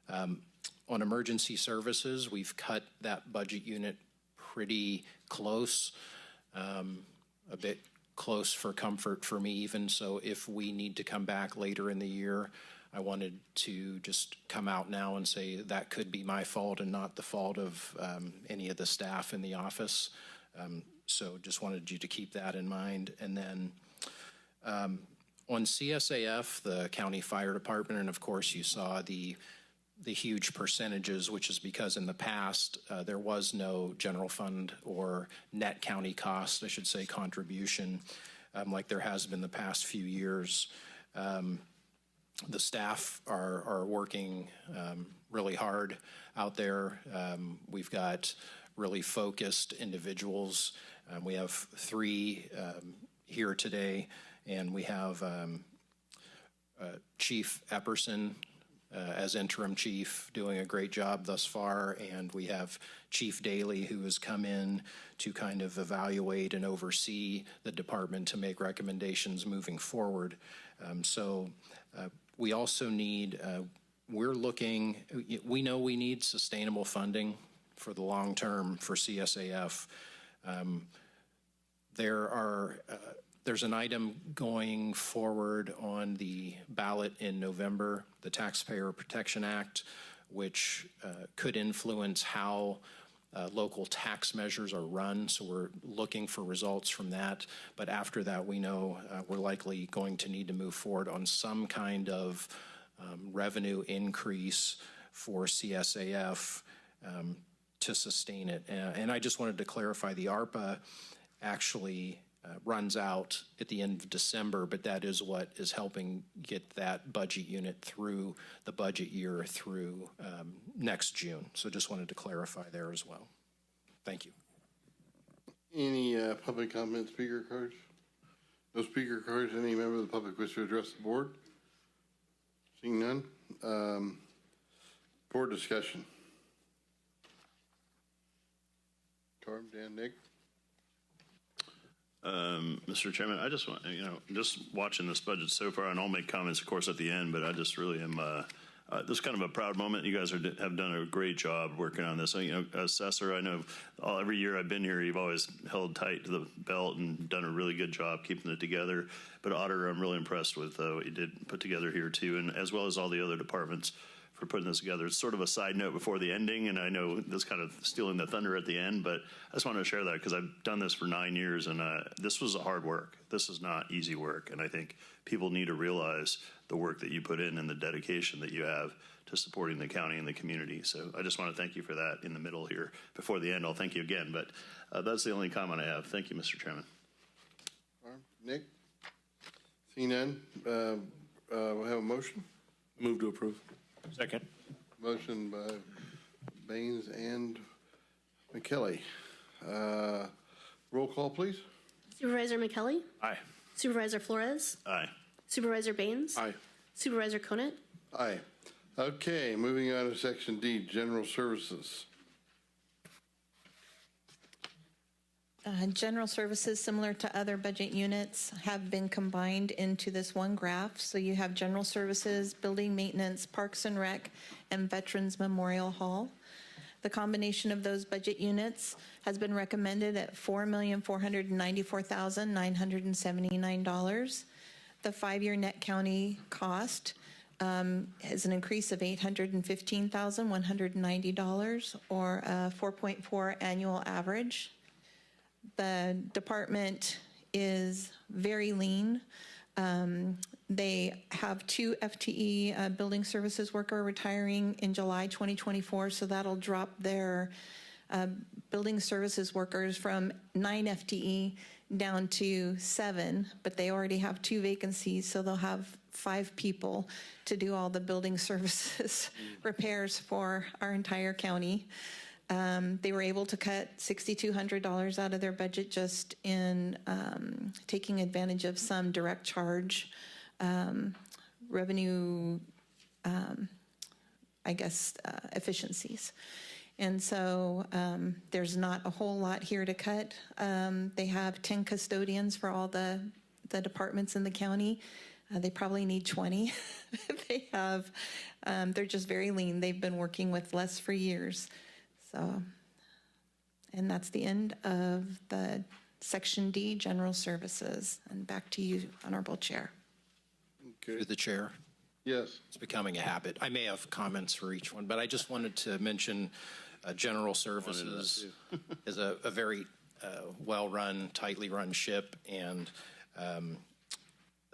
On emergency services, we've cut that budget unit pretty close, a bit close for comfort for me even. So if we need to come back later in the year, I wanted to just come out now and say that could be my fault and not the fault of any of the staff in the office. So just wanted you to keep that in mind. And then on CSAF, the county fire department, and of course you saw the huge percentages, which is because in the past there was no general fund or net county cost, I should say, contribution like there has been the past few years. The staff are working really hard out there. We've got really focused individuals. We have 3 here today, and we have Chief Epperson as interim chief, doing a great job thus far, and we have Chief Daly, who has come in to kind of evaluate and oversee the department to make recommendations moving forward. We also need, we know we need sustainable funding for the long term for CSAF. There's an item going forward on the ballot in November, the Taxpayer Protection Act, which could influence how local tax measures are run. So we're looking for results from that. But after that, we know we're likely going to need to move forward on some kind of revenue increase for CSAF to sustain it. And I just wanted to clarify, the ARPA actually runs out at the end of December, but that is what is helping get that budget unit through the budget year through next June. So just wanted to clarify there as well. Thank you. Any public comment, speaker cards? No speaker cards. Any member of the public wish to address the board? Seeing none. Board discussion. Torm, Dan, Nick? Mr. Chairman, I just want, just watching this budget so far, and I'll make comments, of course, at the end, but I just really am, this is kind of a proud moment. You guys have done a great job working on this. Assessor, I know every year I've been here, you've always held tight to the belt and done a really good job keeping it together. But Auditor, I'm really impressed with what you did put together here too, and as well as all the other departments for putting this together. It's sort of a side note before the ending, and I know this kind of stealing the thunder at the end, but I just wanted to share that because I've done this for 9 years, and this was hard work. This is not easy work, and I think people need to realize the work that you put in and the dedication that you have to supporting the county and the community. So I just want to thank you for that in the middle here. Before the end, I'll thank you again, but that's the only comment I have. Thank you, Mr. Chairman. Nick? Seeing none, we'll have a motion. Move to approve. Second. Motion by Baines and McKelly. Roll call, please. Supervisor McKelly? Aye. Supervisor Flores? Aye. Supervisor Baines? Aye. Supervisor Conant? Aye. Okay, moving on to Section D, General Services. General services, similar to other budget units, have been combined into this one graph. So you have general services, building maintenance, parks and rec, and Veterans Memorial Hall. The combination of those budget units has been recommended at $4,494,979. The 5-year net county cost is an increase of $815,190, or a 4.4 annual average. The department is very lean. They have 2 FTE building services worker retiring in July 2024, so that'll drop their building services workers from 9 FTE down to 7, but they already have 2 vacancies, so they'll have 5 people to do all the building services repairs for our entire county. They were able to cut $6,200 out of their budget just in taking advantage of some direct charge revenue, efficiencies. And so there's not a whole lot here to cut. They have 10 custodians for all the departments in the county. They probably need 20. They're just very lean. They've been working with less for years. So, and that's the end of the Section D, General Services. And back to you, Honorable Chair. Okay. To the chair. Yes. It's becoming a habit. I may have comments for each one, but I just wanted to mention General Services is a very well-run, tightly run ship, and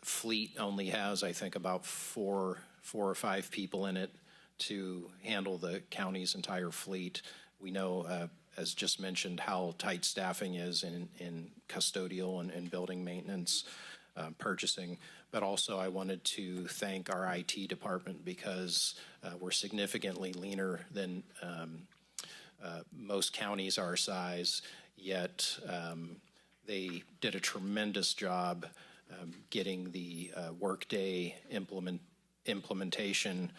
fleet only has, I think, about four or five people in it to handle the county's entire fleet. We know, as just mentioned, how tight staffing is in custodial and building maintenance, purchasing. But also I wanted to thank our IT department because we're significantly leaner than most counties our size, yet they did a tremendous job getting the Workday implementation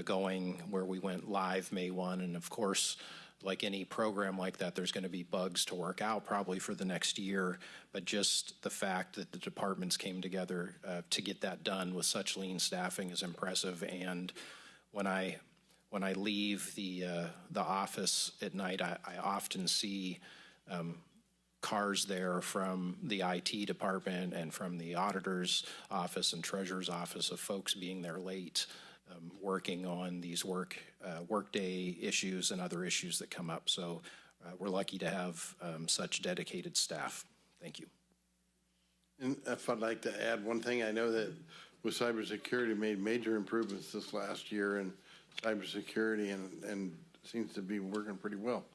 going, where we went live May 1. And of course, like any program like that, there's going to be bugs to work out probably for the next year. But just the fact that the departments came together to get that done with such lean staffing is impressive. And when I leave the office at night, I often see cars there from the IT department and from the auditor's office and treasurer's office of folks being there late, working on these workday issues and other issues that come up. So we're lucky to have such dedicated staff. Thank you. And if I'd like to add one thing, I know that with cybersecurity made major improvements this last year in cybersecurity and seems to be working pretty well.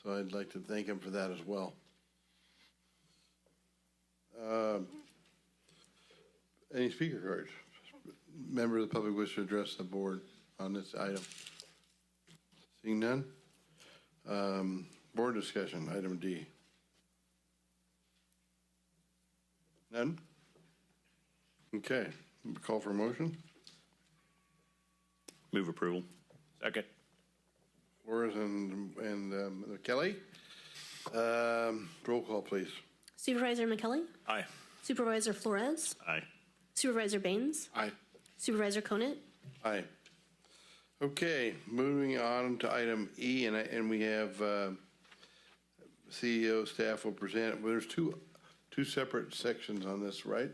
So I'd like to thank him for that as well. Any speaker cards? Member of the public wish to address the board on this item? Seeing none? Board discussion, item D. None? Okay, call for a motion. Move approval. Second. Flores and Kelly. Roll call, please. Supervisor McKelly? Aye. Supervisor Flores? Aye. Supervisor Baines? Aye. Supervisor Conant? Aye. Okay, moving on to item E, and we have CEO staff will present. Well, there's two separate sections on this, right?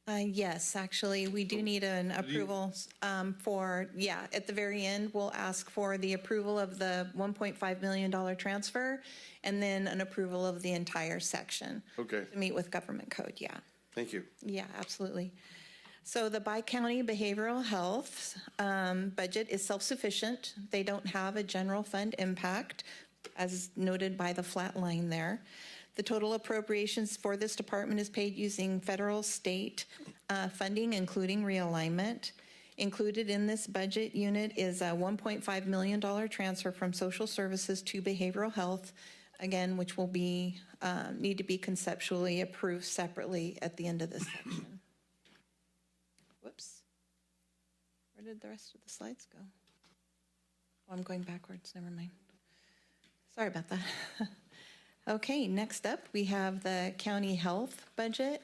Yes, actually, we do need an approval at the very end, we'll ask for the approval of the $1.5 million transfer and then an approval of the entire section. Okay. To meet with government code, yeah. Thank you. Yeah, absolutely. So the Bi-County Behavioral Health budget is self-sufficient. They don't have a general fund impact, as noted by the flat line there. The total appropriations for this department is paid using federal, state funding, including realignment. Included in this budget unit is a $1.5 million transfer from social services to behavioral health, again, which will be need to be conceptually approved separately at the end of this section. Whoops. Where did the rest of the slides go? Oh, I'm going backwards. Never mind. Sorry about that. Okay, next up, we have the county health budget.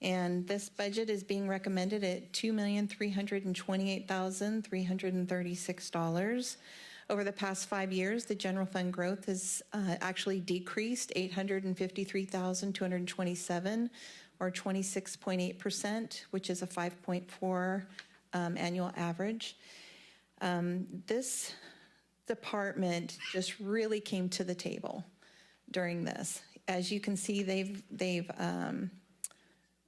And this budget is being recommended at $2,328,336. Over the past 5 years, the general fund growth has actually decreased $853,227, or 26.8%, which is a 5.4 annual average. This department just really came to the table during this. As you can see, they've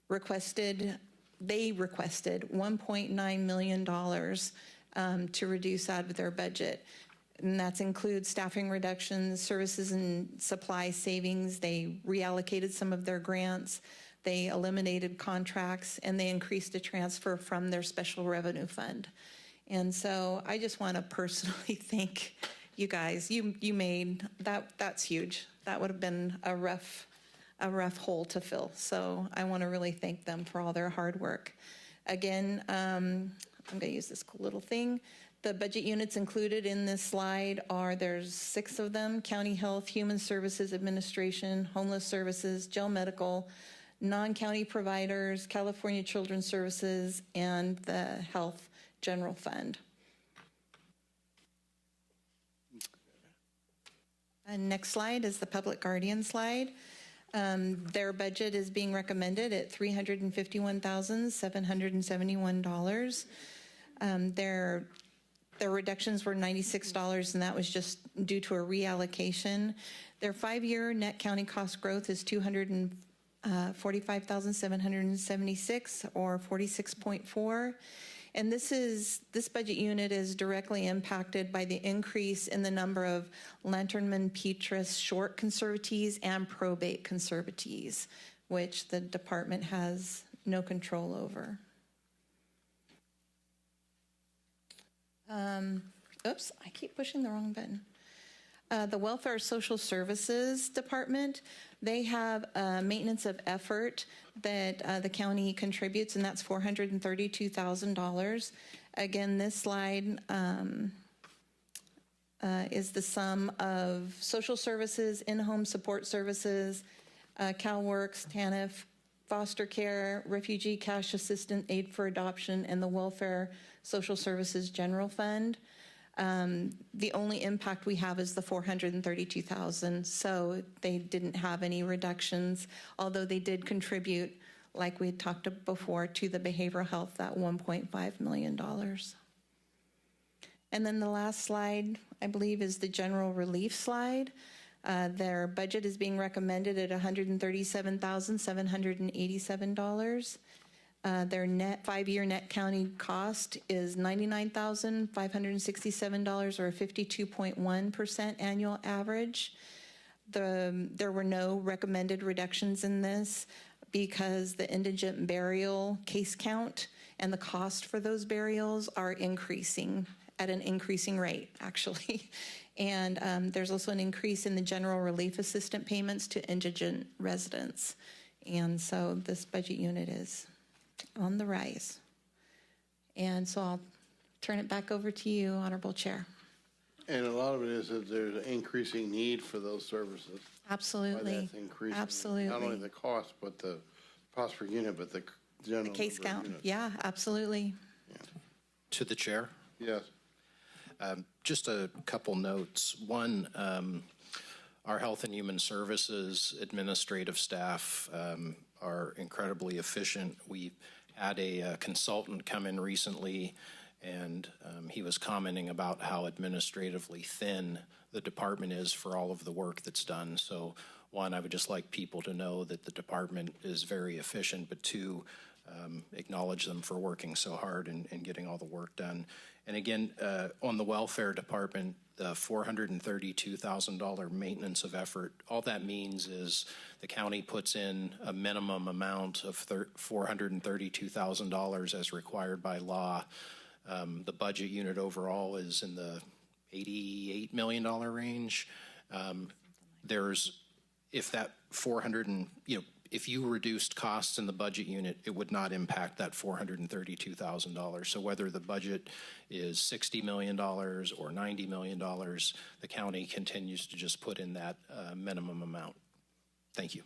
requested they requested $1.9 million to reduce out of their budget. And that includes staffing reductions, services and supply savings. They reallocated some of their grants. They eliminated contracts, and they increased a transfer from their special revenue fund. And so I just want to personally thank you guys. You made that. That's huge. That would have been a rough hole to fill. So I want to really thank them for all their hard work. Again, I'm going to use this cool little thing. The budget units included in this slide there's 6 of them: County Health, Human Services Administration, Homeless Services, Jail Medical, non-county providers, California Children's Services, and the Health General Fund. And next slide is the Public Guardian slide. Their budget is being recommended at $351,771. Their reductions were $96, and that was just due to a reallocation. Their 5-year net county cost growth is $245,776, or 46.4. And this budget unit is directly impacted by the increase in the number of Lanternman Petrus short conservatees and probate conservatees, which the department has no control over. Oops, I keep pushing the wrong button. The Welfare Social Services Department, they have a maintenance of effort that the county contributes, and that's $432,000. Again, this slide is the sum of social services, in-home support services, CalWorks, TANF, foster care, refugee cash assistance, aid for adoption, and the Welfare Social Services General Fund. The only impact we have is the $432,000, so they didn't have any reductions, although they did contribute, like we had talked before, to the behavioral health, that $1.5 million. And then the last slide, I believe, is the general relief slide. Their budget is being recommended at $137,787. Their net 5-year net county cost is $99,567, or a 52.1% annual average. There were no recommended reductions in this because the indigent burial case count and the cost for those burials are increasing at an increasing rate, actually. And there's also an increase in the general relief assistant payments to indigent residents. And so this budget unit is on the rise. And so I'll turn it back over to you, Honorable Chair. And a lot of it is that there's an increasing need for those services. Absolutely. Why that's increasing. Absolutely. Not only the cost, but the cost per unit, but the general The case number of count. units. Yeah, absolutely. To the chair. Yes. Just a couple notes. One, our Health and Human Services administrative staff are incredibly efficient. We had a consultant come in recently, and he was commenting about how administratively thin the department is for all of the work that's done. So, one, I would just like people to know that the department is very efficient, but two, acknowledge them for working so hard and getting all the work done. And again, on the welfare department, the $432,000 maintenance of effort, all that means is the county puts in a minimum amount of $432,000 as required by law. The budget unit overall is in the $88 million range. If that 400 and, if you reduced costs in the budget unit, it would not impact that $432,000. So whether the budget is $60 million or $90 million, the county continues to just put in that minimum amount. Thank you.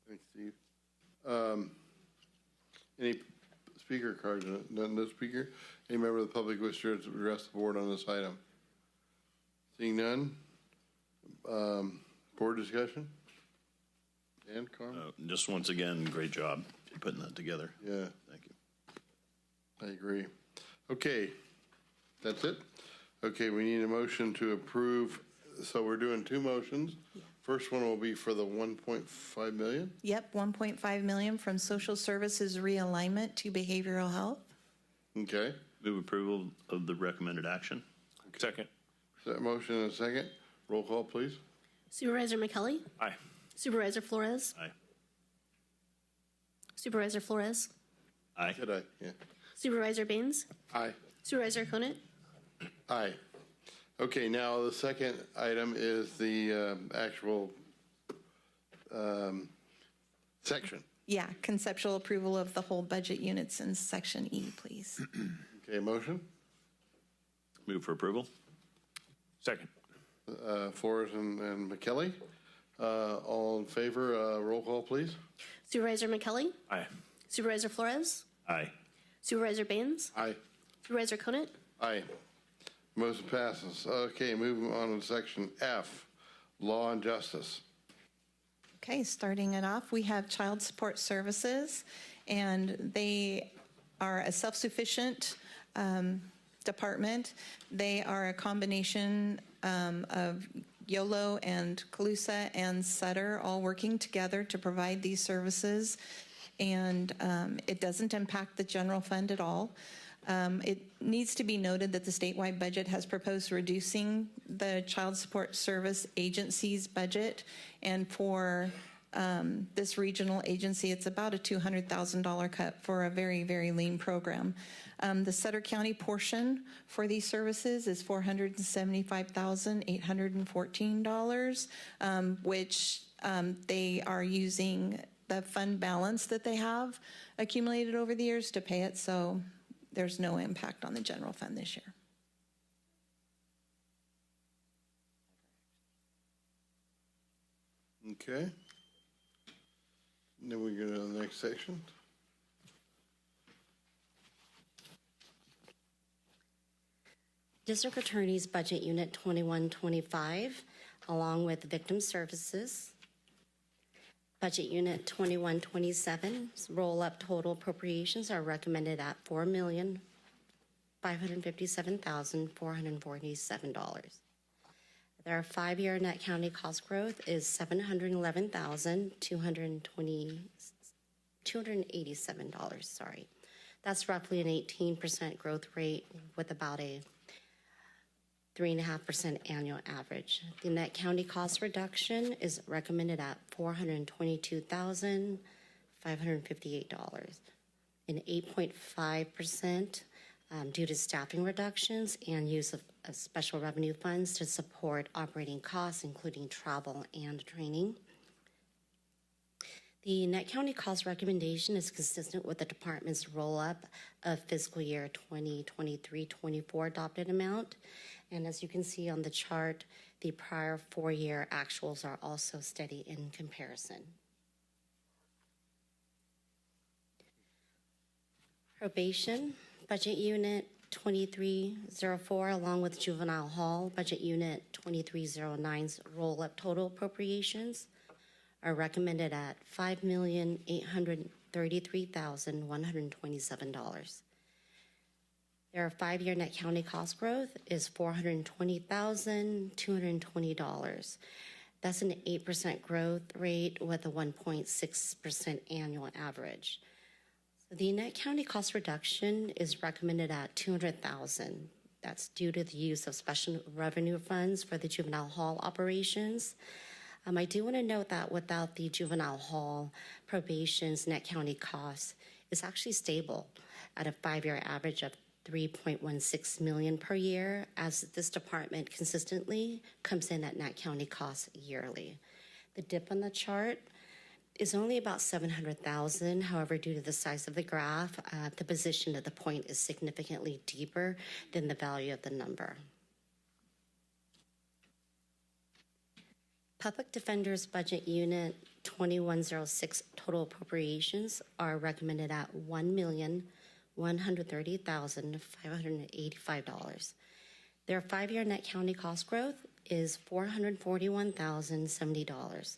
Thanks, Steve. Any speaker cards? No speaker? Any member of the public wish to address the board on this item? Seeing none? Board discussion? Dan, Carmen? Just once again, great job putting that together. Yeah. Thank you. I agree. Okay, that's it? Okay, we need a motion to approve. So we're doing two motions. Yes. First one will be for the 1.5 million. Yep, 1.5 million from social services realignment to behavioral health. Okay. Move approval of the recommended action. Second. Is that motion and a second? Roll call, please. Supervisor McKelly? Aye. Supervisor Flores? Aye. Supervisor Flores? Aye. Did I? Yeah. Supervisor Baines? Aye. Supervisor Conant? Aye. Okay, now the second item is the actual section. Yeah, conceptual approval of the whole budget units in section E, please. Okay, motion? Move for approval. Second. Flores and McKelly. All in favor, roll call, please. Supervisor McKelly? Aye. Supervisor Flores? Aye. Supervisor Baines? Aye. Supervisor Conant? Aye. Motion passes. Okay, moving on to section F, law and justice. Okay, starting it off, we have child support services, and they are a self-sufficient department. They are a combination of YOLO and Calusa and Sutter all working together to provide these services, and it doesn't impact the general fund at all. It needs to be noted that the statewide budget has proposed reducing the child support service agency's budget, and for this regional agency, it's about a $200,000 cut for a very, very lean program. The Sutter County portion for these services is $475,814, which they are using the fund balance that they have accumulated over the years to pay it, so there's no impact on the general fund this year. Okay. Then we go to the next section. District Attorney's Budget Unit 2125, along with Victim Services. Budget Unit 2127's roll-up total appropriations are recommended at $4,557,447. Their 5-year net county cost growth is $711,287. Sorry, that's roughly an 18% growth rate with about a 3.5% annual average. The net county cost reduction is recommended at $422,558, an 8.5% due to staffing reductions and use of special revenue funds to support operating costs, including travel and training. The net county cost recommendation is consistent with the department's roll-up of fiscal year 2023-24 adopted amount. And as you can see on the chart, the prior 4-year actuals are also steady in comparison. Probation, Budget Unit 2304, along with Juvenile Hall, Budget Unit 2309's roll-up total appropriations are recommended at $5,833,127. Their 5-year net county cost growth is $420,220. That's an 8% growth rate with a 1.6% annual average. So the net county cost reduction is recommended at $200,000. That's due to the use of special revenue funds for the juvenile hall operations. I do want to note that without the juvenile hall, probation's net county cost is actually stable at a 5-year average of $3.16 million per year, as this department consistently comes in at net county costs yearly. The dip on the chart is only about $700,000. However, due to the size of the graph, the position of the point is significantly deeper than the value of the number. Public Defender's Budget Unit 2106 total appropriations are recommended at $1,130,585. Their 5-year net county cost growth is $441,070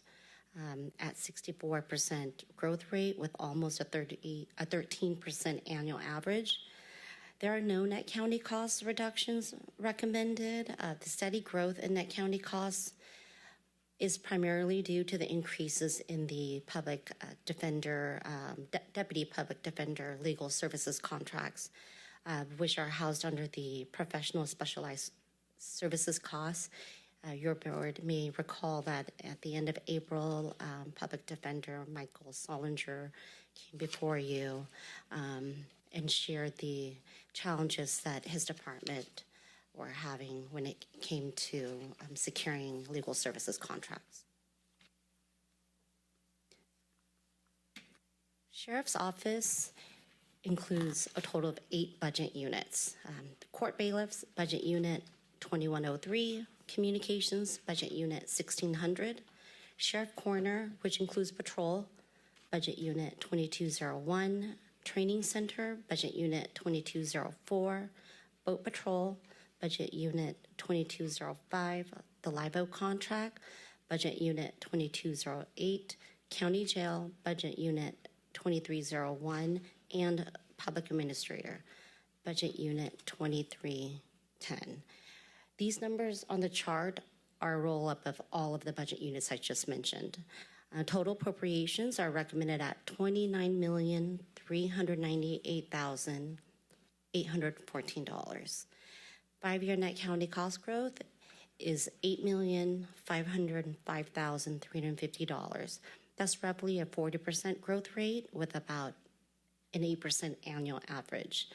at 64% growth rate with almost a 13% annual average. There are no net county cost reductions recommended. The steady growth in net county costs is primarily due to the increases in the public defender, deputy public defender legal services contracts, which are housed under the professional specialized services costs. Your board may recall that at the end of April, public defender Michael Solinger came before you and shared the challenges that his department were having when it came to securing legal services contracts. Sheriff's Office includes a total of 8 budget units. Court Bailiffs, Budget Unit 2103, Communications, Budget Unit 1600, Sheriff Coroner, which includes Patrol, Budget Unit 2201, Training Center, Budget Unit 2204, Boat Patrol, Budget Unit 2205, the LIBO contract, Budget Unit 2208, County Jail, Budget Unit 2301, and Public Administrator, Budget Unit 2310. These numbers on the chart are a roll-up of all of the budget units I just mentioned. Total appropriations are recommended at $29,398,814. 5-year net county cost growth is $8,505,350. That's roughly a 40% growth rate with about an 8% annual average.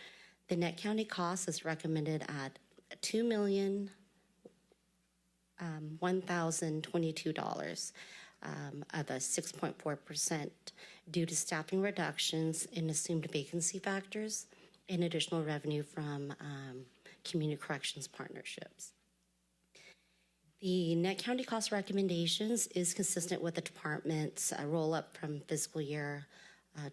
The net county cost is recommended at $2,001,022 of a 6.4% due to staffing reductions in assumed vacancy factors and additional revenue from community corrections partnerships. The net county cost recommendations is consistent with the department's roll-up from fiscal year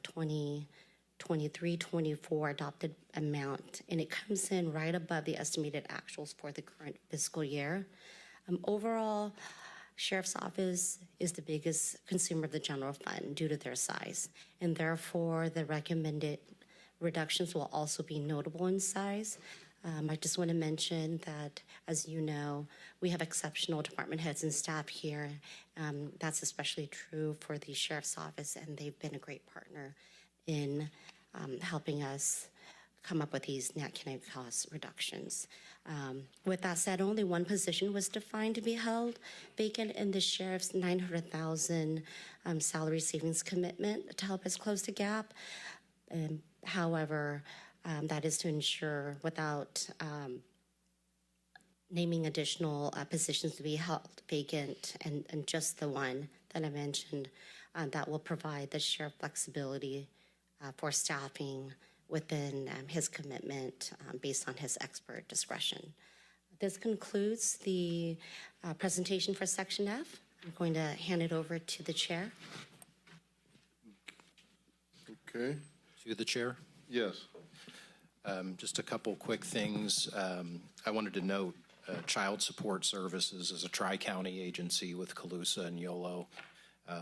2023-24 adopted amount, and it comes in right above the estimated actuals for the current fiscal year. Overall, Sheriff's Office is the biggest consumer of the general fund due to their size, and therefore the recommended reductions will also be notable in size. I just want to mention that, as you know, we have exceptional department heads and staff here. That's especially true for the Sheriff's Office, and they've been a great partner in helping us come up with these net county cost reductions. With that said, only one position was defined to be held vacant in the sheriff's $900,000 salary savings commitment to help us close the gap. However, that is to ensure, without naming additional positions to be held vacant, and just the one that I mentioned, that will provide the sheriff flexibility for staffing within his commitment based on his expert discretion. This concludes the presentation for Section F. I'm going to hand it over to the chair. Okay. To the chair. Yes. Just a couple quick things. I wanted to note Child Support Services is a tri-county agency with Colusa and Yolo.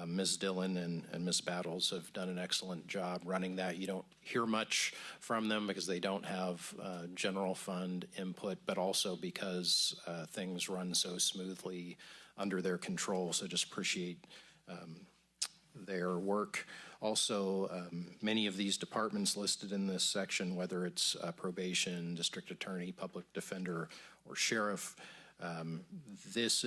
Ms. Dillon and Ms. Battles have done an excellent job running that. You don't hear much from them because they don't have general fund input, but also because things run so smoothly under their control. So just appreciate their work. Also, many of these departments listed in this section, whether it's probation, district attorney, public defender, or sheriff, these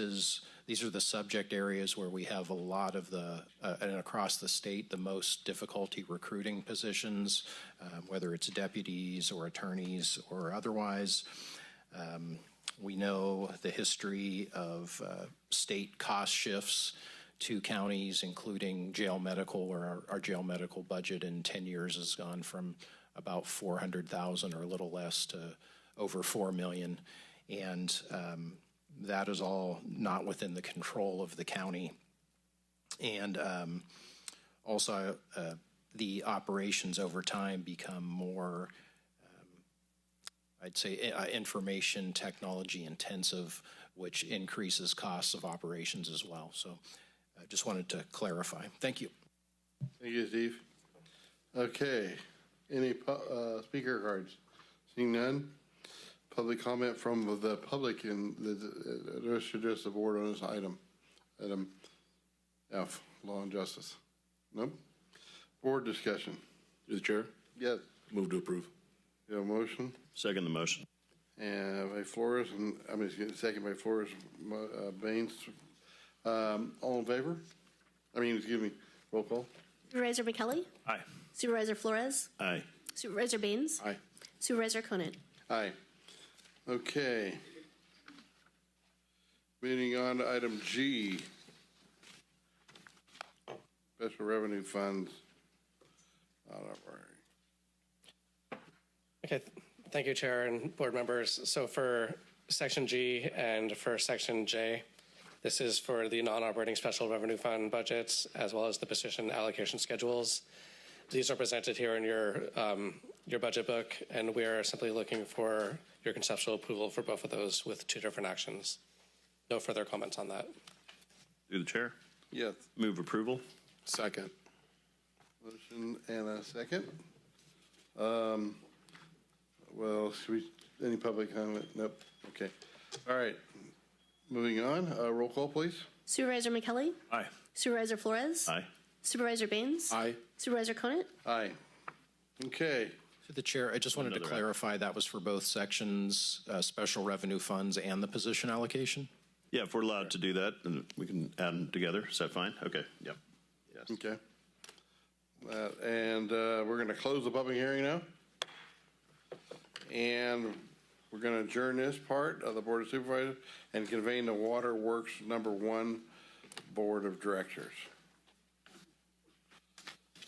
are the subject areas where we have a lot of the, and across the state, the most difficulty recruiting positions, whether it's deputies or attorneys or otherwise. We know the history of state cost shifts to counties, including jail medical, where our jail medical budget in 10 years has gone from about $400,000 or a little less to over $4 million. And that is all not within the control of the county. And also the operations over time become more, I'd say, information technology intensive, which increases costs of operations as well. So I just wanted to clarify. Thank you. Thank you, Steve. Okay. Any speaker cards? Seeing none? Public comment from the public, and the address the board on this item. Item F, Law and Justice. Nope. Board discussion. Through the chair, Yes. move to approve. You have a motion? Second the motion. And by Flores, and I'm just getting second by Flores, Baines. All in favor? Excuse me, roll call. Supervisor McKelly? Aye. Supervisor Flores? Aye. Supervisor Baines? Aye. Supervisor Conant? Aye. Okay. Moving on to item G. Special revenue funds. Okay, thank you, Chair and board members. So for Section G and for Section J, this is for the non-operating special revenue fund budgets as well as the position allocation schedules. These are presented here in your budget book, and we are simply looking for your conceptual approval for both of those with two different actions. No further comments on that. Through the chair. Yes. Move approval. Second. Motion and a second. Well, any public comment? Nope. Okay. All right. Moving on. Roll call, please. Supervisor McKelly? Aye. Supervisor Flores? Aye. Supervisor Baines? Aye. Supervisor Conant? Aye. Okay. To the chair, I just wanted to clarify that was for both sections, special revenue funds and the position allocation? Yeah, if we're allowed to do that, then we can add them together. Is that fine? Okay, yep. Yes. Okay. And we're going to close the public hearing now. And we're going to adjourn this part of the Board of Supervisors and convene the Water Works #1 Board of Directors.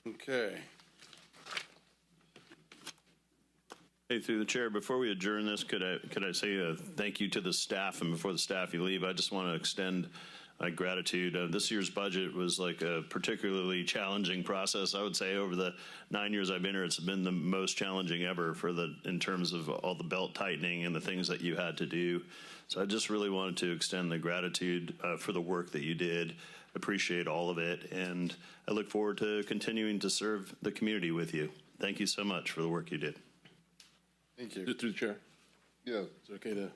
Okay. Hey, through the chair, before we adjourn this, could I say a thank you to the staff? And before the staff you leave, I just want to extend my gratitude. This year's budget was like a particularly challenging process. I would say over the 9 years I've been here, it's been the most challenging ever in terms of all the belt tightening and the things that you had to do. So I just really wanted to extend the gratitude for the work that you did. Appreciate all of it, and I look forward to continuing to serve the community with you. Thank you so much for the work you did. Thank you. Through the chair. Yeah. Is it okay to?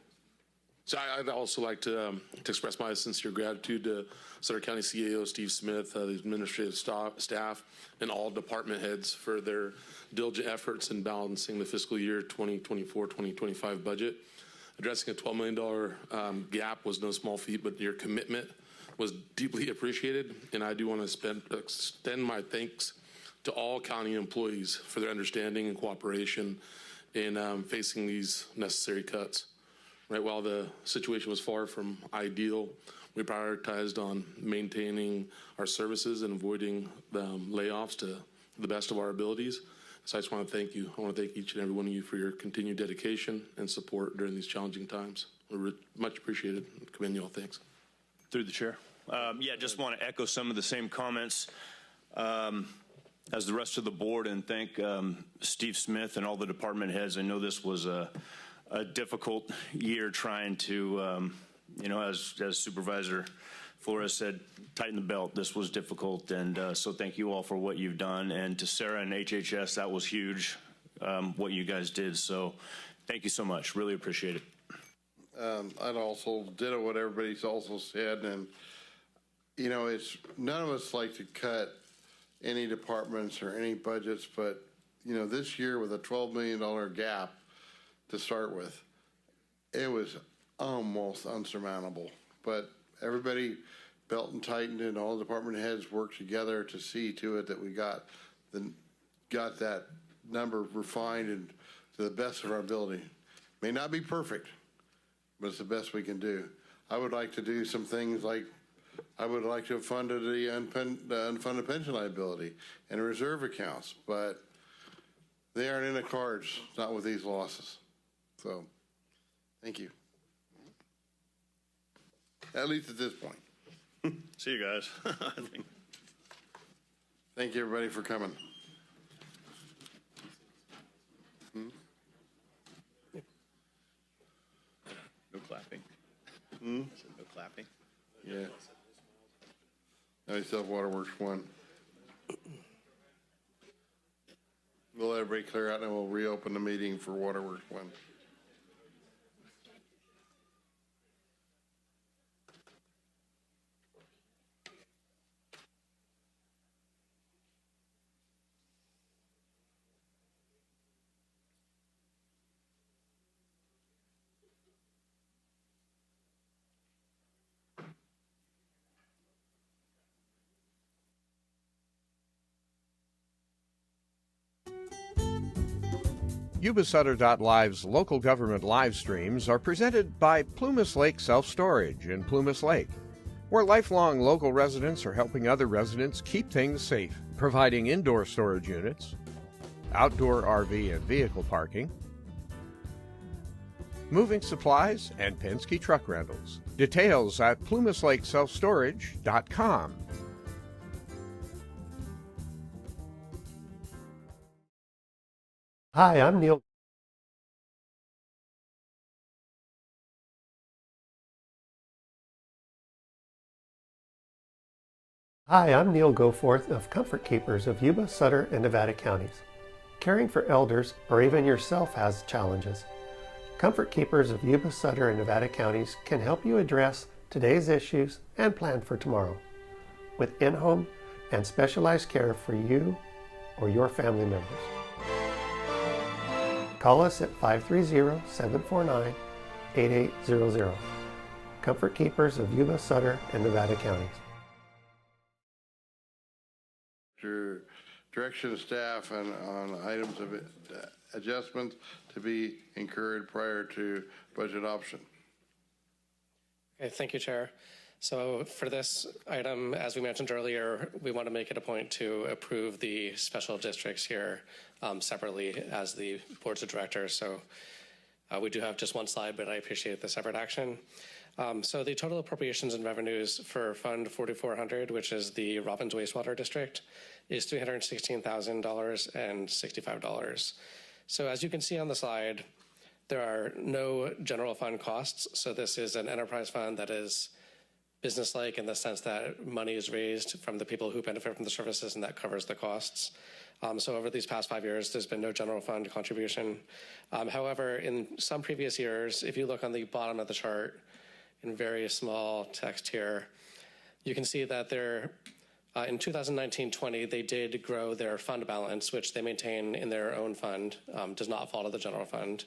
So I'd also like to express my sincere gratitude to Sutter County CAO Steve Smith, the administrative staff, and all department heads for their diligent efforts in balancing the fiscal year 2024-2025 budget. Addressing a $12 million gap was no small feat, but your commitment was deeply appreciated, and I do want to extend my thanks to all county employees for their understanding and cooperation in facing these necessary cuts. Right, while the situation was far from ideal, we prioritized on maintaining our services and avoiding layoffs to the best of our abilities. So I just want to thank you. I want to thank each and every one of you for your continued dedication and support during these challenging times. We're much appreciated. Commend you all. Thanks. Through the chair. Yeah, just want to echo some of the same comments as the rest of the board, and thank Steve Smith and all the department heads. I know this was a difficult year trying to, as Supervisor Flores said, tighten the belt. This was difficult, and so thank you all for what you've done. And to Sarah and HHS, that was huge, what you guys did. So thank you so much. Really appreciate it. I'd also ditto what everybody's also said, and it's none of us like to cut any departments or any budgets, but this year with a $12 million gap to start with, it was almost unsurmountable. But everybody belt and tightened, and all department heads worked together to see to it that we got that number refined and to the best of our ability. May not be perfect, but it's the best we can do. I would like to do some things like I would like to have funded the unfunded pension liability and reserve accounts, but they aren't in the cards, not with these losses. So, thank you. At least at this point. See you guys. Thank you, everybody, for coming. No clapping. No clapping. Yeah. Now you still have Waterworks 1. We'll let everybody clear out, and then we'll reopen the meeting for Waterworks 1. Yuba-Sutter.Live's local government live streams are presented by Plumas Lake Self-Storage in Plumas Lake, where lifelong local residents are helping other residents keep things safe, providing indoor storage units, outdoor RV and vehicle parking, moving supplies, and Penske truck rentals. Details at plumaslakeselfstorage.com. Hi, I'm Neil. Hi, I'm Neil Goforth of Comfort Keepers of Yuba, Sutter, and Nevada counties. Caring for elders or even yourself has challenges. Comfort Keepers of Yuba, Sutter, and Nevada counties can help you address today's issues and plan for tomorrow with in-home and specialized care for you or your family members. Call us at 530-749-8800. Comfort Keepers of Yuba, Sutter, and Nevada counties. Direction of staff on items of adjustments to be incurred prior to budget option. Okay, thank you, Chair. So for this item, as we mentioned earlier, we want to make it a point to approve the special districts here separately as the boards of directors. So we do have just one slide, but I appreciate the separate action. So the total appropriations and revenues for Fund 4400, which is the Robbins Wastewater District, is $316,065. So as you can see on the slide, there are no general fund costs. So this is an enterprise fund that is business-like in the sense that money is raised from the people who benefit from the services, and that covers the costs. So over these past 5 years, there's been no general fund contribution. However, in some previous years, if you look on the bottom of the chart in very small text here, you can see that in 2019-20, they did grow their fund balance, which they maintain in their own fund, does not fall to the general fund.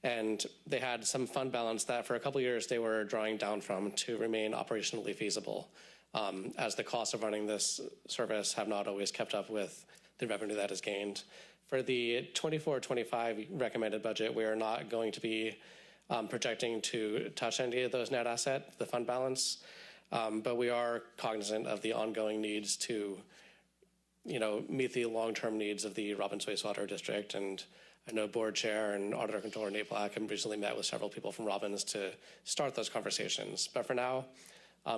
And they had some fund balance that for a couple of years they were drawing down from to remain operationally feasible, as the costs of running this service have not always kept up with the revenue that is gained. For the 24-25 recommended budget, we are not going to be projecting to touch any of those net asset, the fund balance, but we are cognizant of the ongoing needs to, meet the long-term needs of the Robbins Wastewater District. And I know Board Chair and Auditor Controller Nate Black have recently met with several people from Robbins to start those conversations. But for now,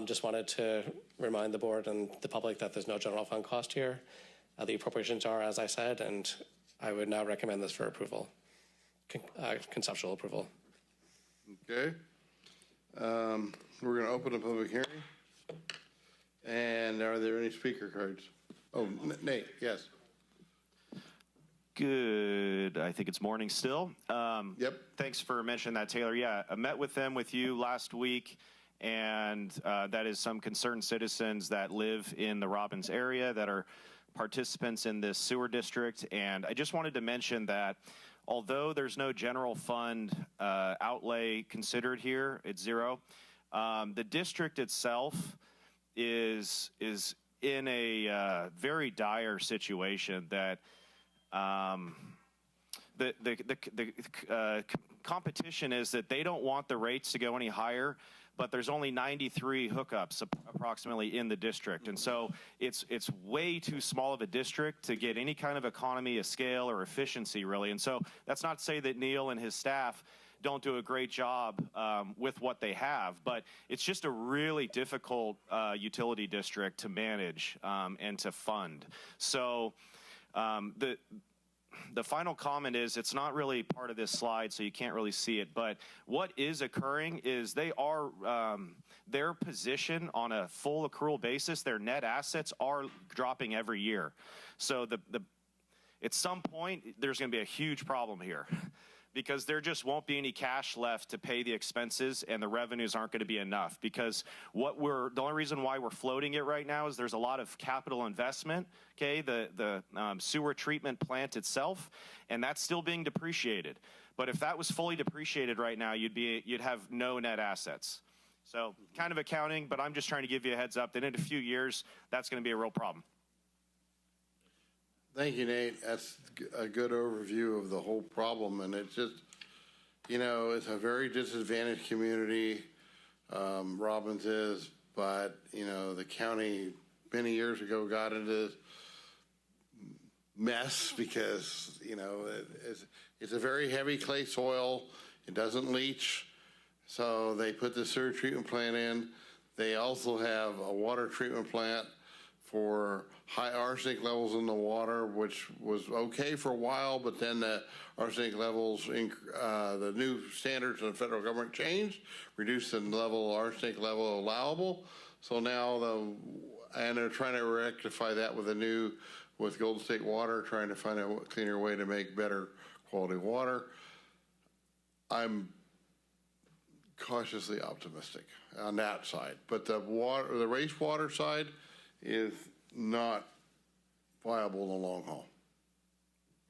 just wanted to remind the board and the public that there's no general fund cost here. The appropriations are, as I said, and I would now recommend this for approval, conceptual approval. Okay. We're going to open a public hearing. And are there any speaker cards? Oh, Nate, yes. Good. I think it's morning still. Yep. Thanks for mentioning that, Taylor. Yeah, I met with them with you last week, and that is some concerned citizens that live in the Robbins area that are participants in this sewer district. And I just wanted to mention that although there's no general fund outlay considered here, it's zero, the district itself is in a very dire situation that the competition is that they don't want the rates to go any higher, but there's only 93 hookups approximately in the district. And so it's way too small of a district to get any kind of economy of scale or efficiency, really. And so that's not to say that Neil and his staff don't do a great job with what they have, but it's just a really difficult utility district to manage and to fund. So the final comment is, it's not really part of this slide, so you can't really see it, but what is occurring is they are, their position on a full accrual basis, their net assets are dropping every year. So at some point, there's gonna be a huge problem here because there just won't be any cash left to pay the expenses, and the revenues aren't gonna be enough, because the only reason why we're floating it right now is there's a lot of capital investment, okay, the sewer treatment plant itself, and that's still being depreciated. But if that was fully depreciated right now, you'd have no net assets. So kind of accounting, but I'm just trying to give you a heads up that in a few years, that's gonna be a real problem. Thank you, Nate. That's a good overview of the whole problem, and it's just, you know, it's a very disadvantaged community, Robbins is, but, you know, the county many years ago got into this mess because, you know, it's a very heavy clay soil. It doesn't leach, so they put the sewer treatment plant in. They also have a water treatment plant for high arsenic levels in the water, which was okay for a while, but then the arsenic levels, the new standards of the federal government changed, reduced the level, arsenic level allowable. So now and they're trying to rectify that with Golden State Water, trying to find a cleaner way to make better quality water. I'm cautiously optimistic on that side, but the wastewater side is not viable in the long haul.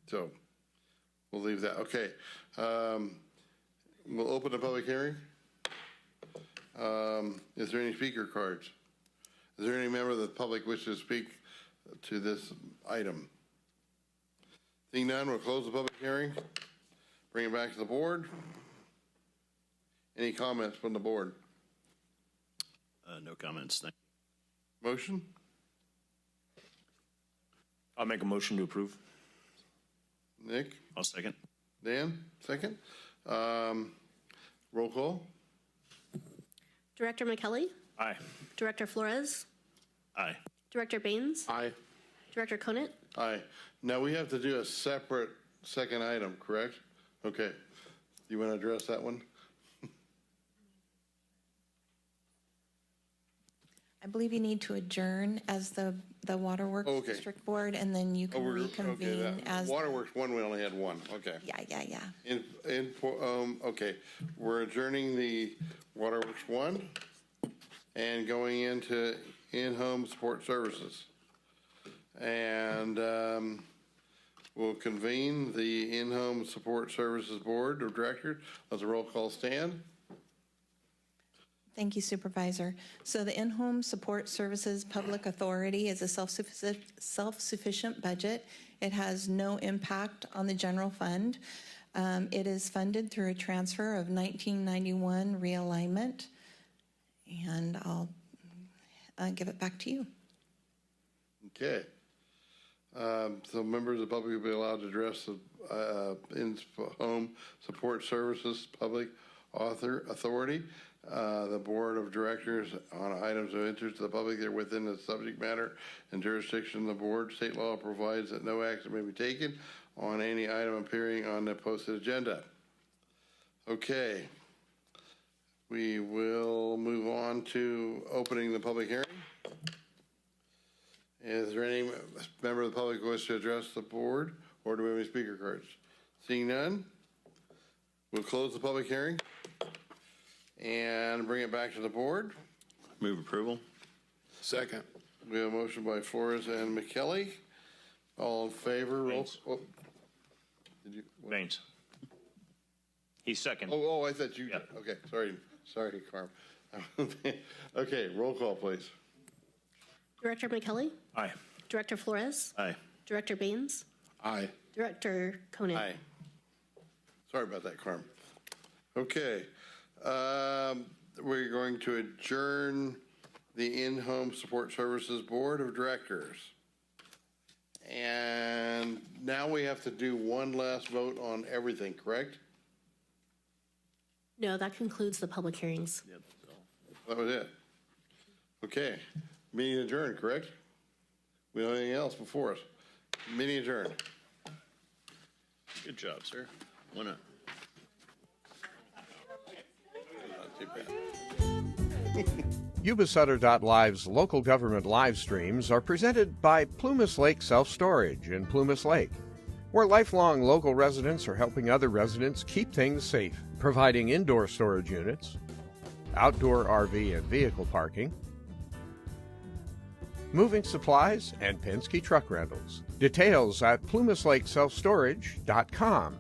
So we'll leave that. Okay. We'll open the public hearing. Is there any speaker cards? Is there any member of the public wish to speak to this item? Seeing none, we'll close the public hearing. Bring it back to the board. Any comments from the board? No comments. Thank you. Motion? I'll make a motion to approve. Nick? I'll second. Dan? Second. Roll call. Director McKelly? Aye. Director Flores? Aye. Director Baines? Aye. Director Conant? Aye. Now we have to do a separate second item, correct? Okay. You want to address that one? I believe you need to adjourn as the Waterworks District Board, and then you can reconvene as Waterworks one. We only had one. Okay. Yeah. Okay. We're adjourning the Waterworks one and going into in-home support services, and we'll convene the in-home support services board of directors. Let's roll call stand. Thank you, Supervisor. So the In-Home Support Services Public Authority is a self-sufficient budget. It has no impact on the general fund. It is funded through a transfer of 1991 realignment. And I'll give it back to you. Okay. So members of the public will be allowed to address the in-home support services public authority. The board of directors on items of interest to the public that are within the subject matter and jurisdiction of the board. State law provides that no action may be taken on any item appearing on the posted agenda. Okay. We will move on to opening the public hearing. Is there any member of the public who wishes to address the board, or do we have any speaker cards? Seeing none, we'll close the public hearing and bring it back to the board. Move approval. Second. We have a motion by Flores and McKelly. All in favor? Baines. Did you? Baines. He's second. Oh, I thought you. Yeah. Okay, sorry, Carm. Okay, roll call, please. Director McKelly? Aye. Director Flores? Aye. Director Baines? Aye. Director Conant? Aye. Sorry about that, Carm. Okay. We're going to adjourn the In-Home Support Services Board of Directors. And now we have to do one last vote on everything, correct? No, that concludes the public hearings. Yep. That was it. Okay. Meeting adjourned, correct? We don't have anything else before us. Meeting adjourned. Good job, sir. Why not? Yuba-Sutter.Live's local government live streams are presented by Plumas Lake Self-Storage in Plumas Lake, where lifelong local residents are helping other residents keep things safe, providing indoor storage units, outdoor RV and vehicle parking, moving supplies, and Penske truck rentals. Details at plumaslakeselfstorage.com.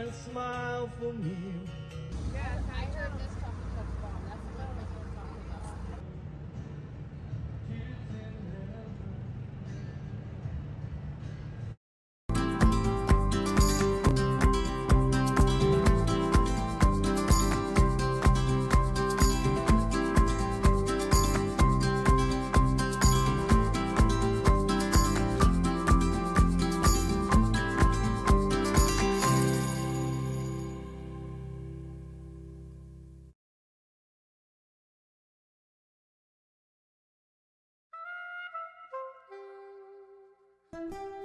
and smile for me. Yes, I heard this chocolate touch bomb. That's the one that we're talking about. Thank you.